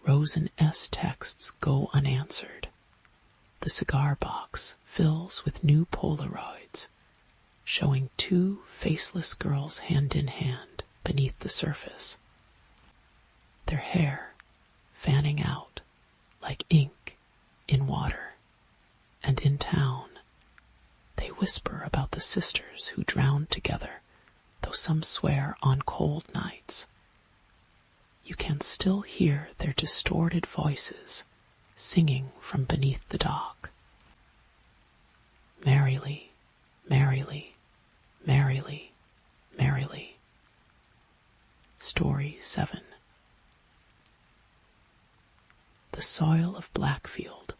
Rosen's texts go unanswered. The cigar box fills with new Polaroids, showing two faceless girls hand in hand beneath the surface. Their hair fanning out like ink in water. And in town, they whisper about the sisters who drowned together, though some swear on cold nights. You can still hear their distorted voices singing from beneath the dock. Merrily, merrily, merrily, merrily. Story 7. The soil of Blackfield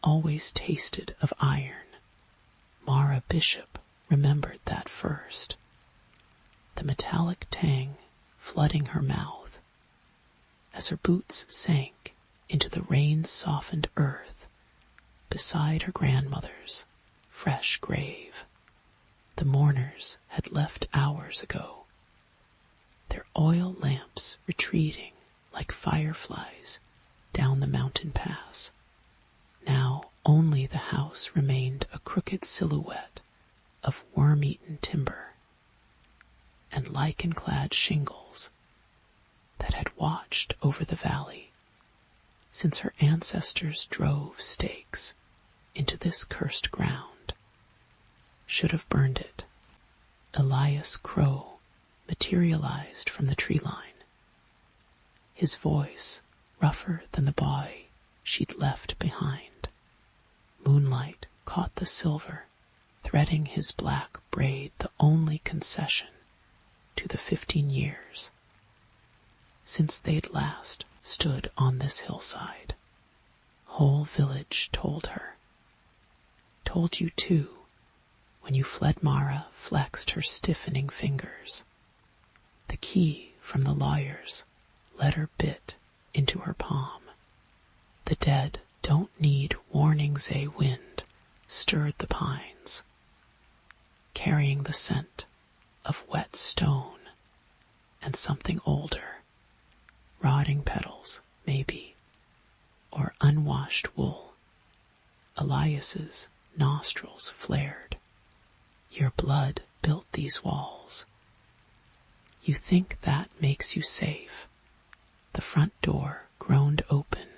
always tasted of iron. Mara Bishop remembered that first. The metallic tang flooding her mouth as her boots sank into the rain-softened earth beside her grandmother's fresh grave. The mourners had left hours ago, their oil lamps retreating like fireflies down the mountain pass. Now only the house remained a crooked silhouette of worm-eaten timber and lichen-clad shingles that had watched over the valley since her ancestors drove stakes into this cursed ground. should have burned it. Elias Crow materialized from the tree line. His voice rougher than the boy she'd left behind. Moonlight caught the silver, threading his black braid, the only concession to the 15 years since they'd last stood on this hillside. Whole village told her. Told you too, when you fled. Mara flexed her stiffening fingers. The key from the lawyer's letter bit into her palm. The dead don't need warnings. A wind stirred the pines, carrying the scent of wet stone and something older, rotting petals, maybe, or unwashed wool. Elias's nostrils flared. Your blood built these walls. You think that makes you safe. The front door groaned open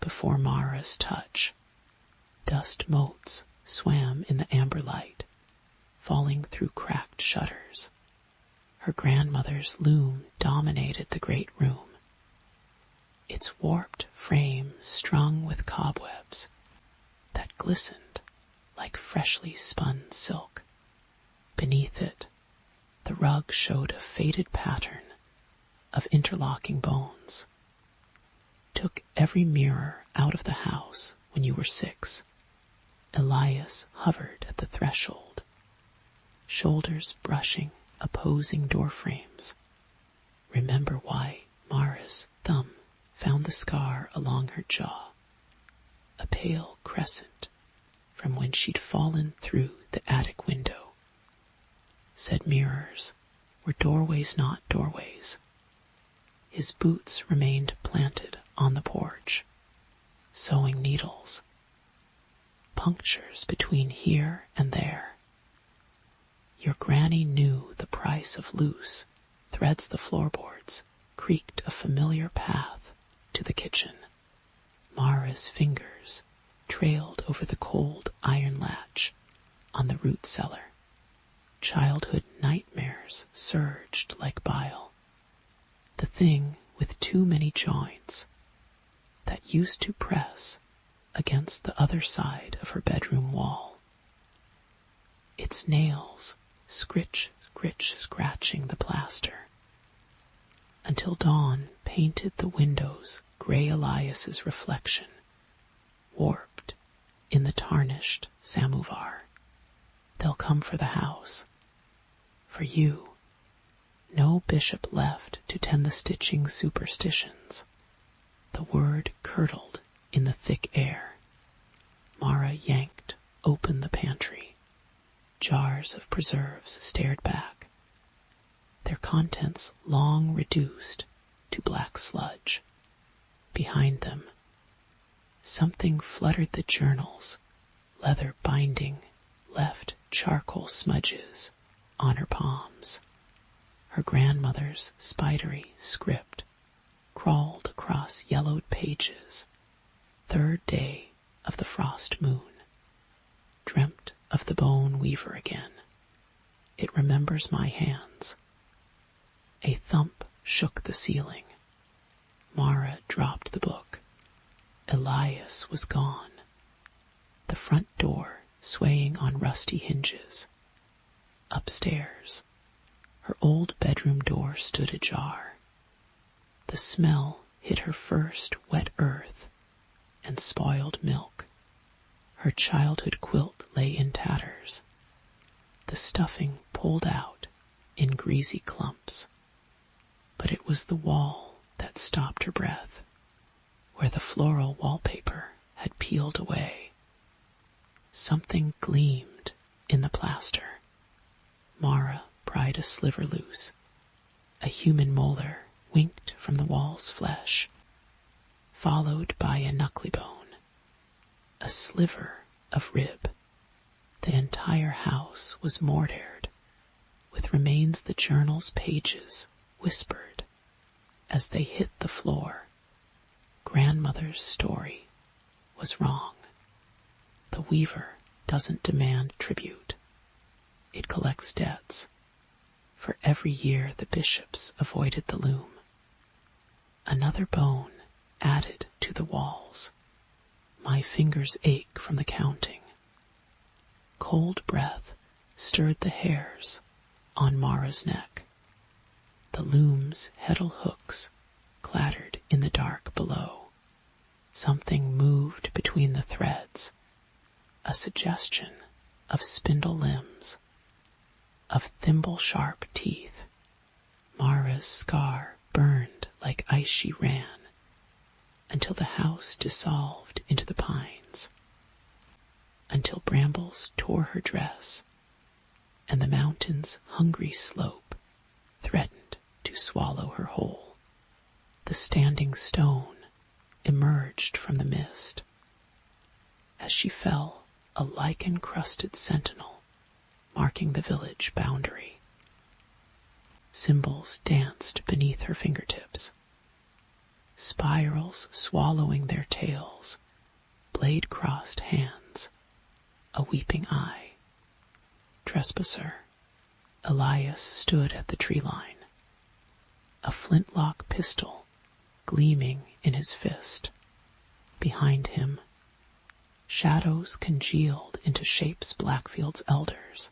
before Mara's touch. Dust motes swam in the amber light, falling through cracked shutters. Her grandmother's loom dominated the great room, its warped frame strung with cobwebs that glistened like freshly spun silk. Beneath it, the rug showed a faded pattern of interlocking bones. Took every mirror out of the house when you were 6. Elias hovered at the threshold, shoulders brushing opposing door frames. Remember why Mara's thumb found the scar along her jaw, a pale crescent from when she'd fallen through the attic window. Said mirrors were doorways, not doorways. His boots remained planted on the porch, sewing needles, punctures between here and there. Your granny knew the price of loose threads. The floorboards creaked a familiar path to the kitchen. Mara's fingers trailed over the cold iron latch on the root cellar. Childhood nightmares surged like bile. The thing with too many joints that used to press against the other side of her bedroom wall. Its nails scritch, scratching the plaster, until dawn painted the windows gray. Elias's reflection warped in the tarnished samovar. They'll come for the house, for you. No bishop left to tend the stitching superstitions. The word curdled in the thick air. Mara yanked open the pantry. Jars of preserves stared back, their contents long reduced to black sludge. Behind them, something fluttered the journals. Leather binding left charcoal smudges on her palms. Her grandmother's spidery script crawled across yellowed pages. 3rd day of the frost moon. Dreamt of the bone weaver again. It remembers my hands. A thump shook the ceiling. Mara dropped the book. Elias was gone. The front door swaying on rusty hinges. Upstairs, her old bedroom door stood ajar. The smell hit her first wet earth and spoiled milk. Her childhood quilt lay in tatters, the stuffing pulled out in greasy clumps. But it was the wall that stopped her breath, where the floral wallpaper had peeled away. Something gleamed in the plaster. Mara pried a sliver loose. A human molar winked from the wall's flesh, followed by a knuckly bone. A sliver of rib. The entire house was mortared, with remains. The journal's pages whispered as they hit the floor. Grandmother's story was wrong. The weaver doesn't demand tribute. it collects debts. For every year the bishops avoided the loom. Another bone added to the walls. My fingers ache from the counting. Cold breath stirred the hairs on Mara's neck. The loom's heddle hooks clattered in the dark below. Something moved between the threads, a suggestion of spindle limbs, of thimble-sharp teeth. Mara's scar burned like ice she ran, until the house dissolved into the pines, until brambles tore her dress, and the mountain's hungry slope threatened to swallow her whole. The standing stone emerged from the mist. As she fell, a lichen-crusted sentinel marking the village boundary. Symbols danced beneath her fingertips. Spirals swallowing their tails, blade-crossed hands, a weeping eye. Trespasser. Elias stood at the tree line, a flintlock pistol gleaming in his fist. Behind him, shadows congealed into shapes Blackfield's elders,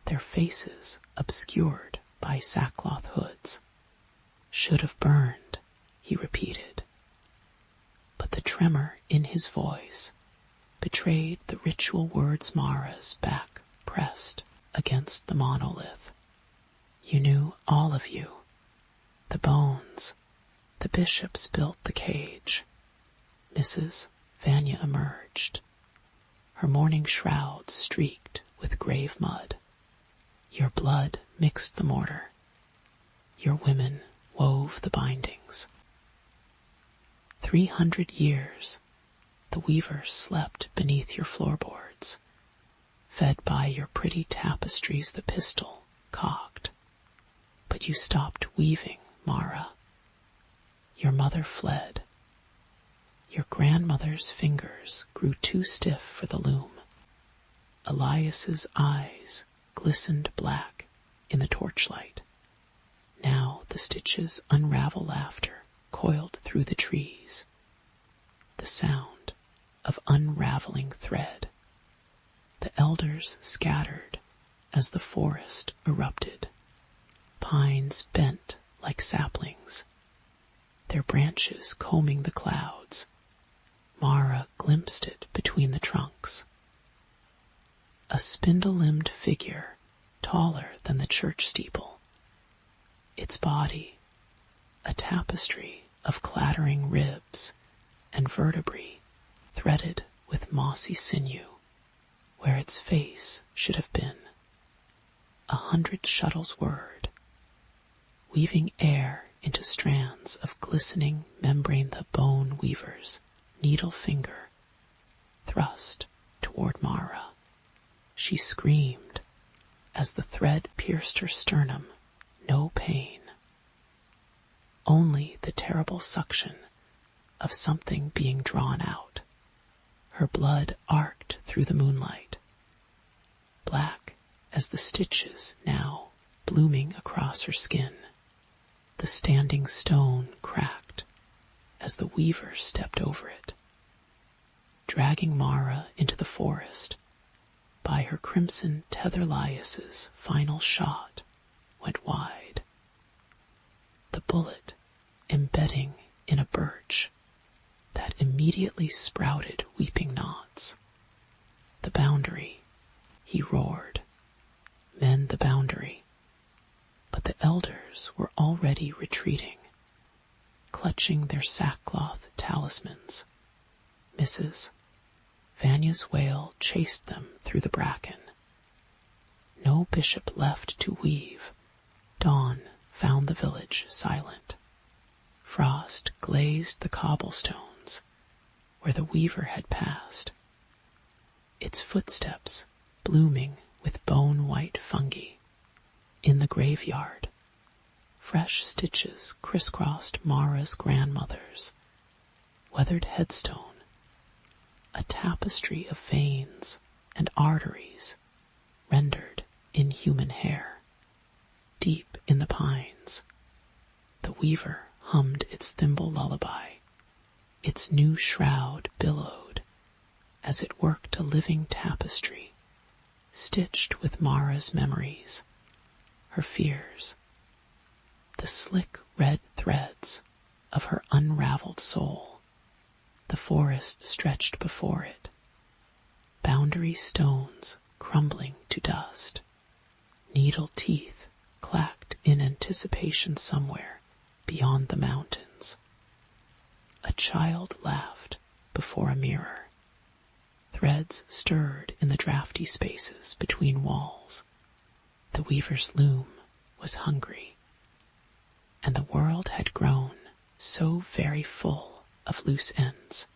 their faces obscured by sackcloth hoods. Should have burned, he repeated. But the tremor in his voice betrayed the ritual words Mara's back pressed against the monolith. You knew, all of you. The bones. The bishops built the cage. Mrs. Vanya emerged, her mourning shroud streaked with grave mud. Your blood mixed the mortar. Your women wove the bindings. 300 years the weavers slept beneath your floorboards, fed by your pretty tapestries the pistol cocked. But you stopped weaving, Mara. Your mother fled. Your grandmother's fingers grew too stiff for the loom. Elias's eyes glistened black in the torchlight. Now the stitches unravel after, coiled through the trees. The sound of unraveling thread. The elders scattered as the forest erupted. Pines bent like saplings, their branches combing the clouds. Mara glimpsed it between the trunks. A spindle-limbed figure, taller than the church steeple. Its body, a tapestry of clattering ribs and vertebrae threaded with mossy sinew, where its face should have been. 100 shuttles whirred, weaving air into strands of glistening membrane. The bone weaver's needle finger thrust toward Mara. She screamed as the thread pierced her sternum. No pain, only the terrible suction of something being drawn out. Her blood arced through the moonlight, black as the stitches now blooming across her skin. The standing stone cracked as the weaver stepped over it, dragging Mara into the forest. By her crimson tether, Lias's final shot went wide, the bullet embedding in a birch that immediately sprouted weeping knots. The boundary, he roared. Mend the boundary. But the elders were already retreating, clutching their sackcloth talismans. Mrs. Vanya's wail chased them through the bracken. No bishop left to weave. Dawn found the village silent. Frost glazed the cobblestones where the weaver had passed, its footsteps blooming with bone-white fungi. In the graveyard, fresh stitches crisscrossed Mara's grandmother's weathered headstone, a tapestry of veins and arteries rendered inhuman hair. Deep in the pines, the weaver hummed its thimble lullaby. Its new shroud billowed as it worked a living tapestry, stitched with Mara's memories, her fears, the slick red threads of her unraveled soul. The forest stretched before it, boundary stones crumbling to dust. Needle teeth clacked in anticipation somewhere beyond the mountains. A child laughed before a mirror. Threads stirred in the drafty spaces between walls. The weaver's loom was hungry, and the world had grown so very full of loose ends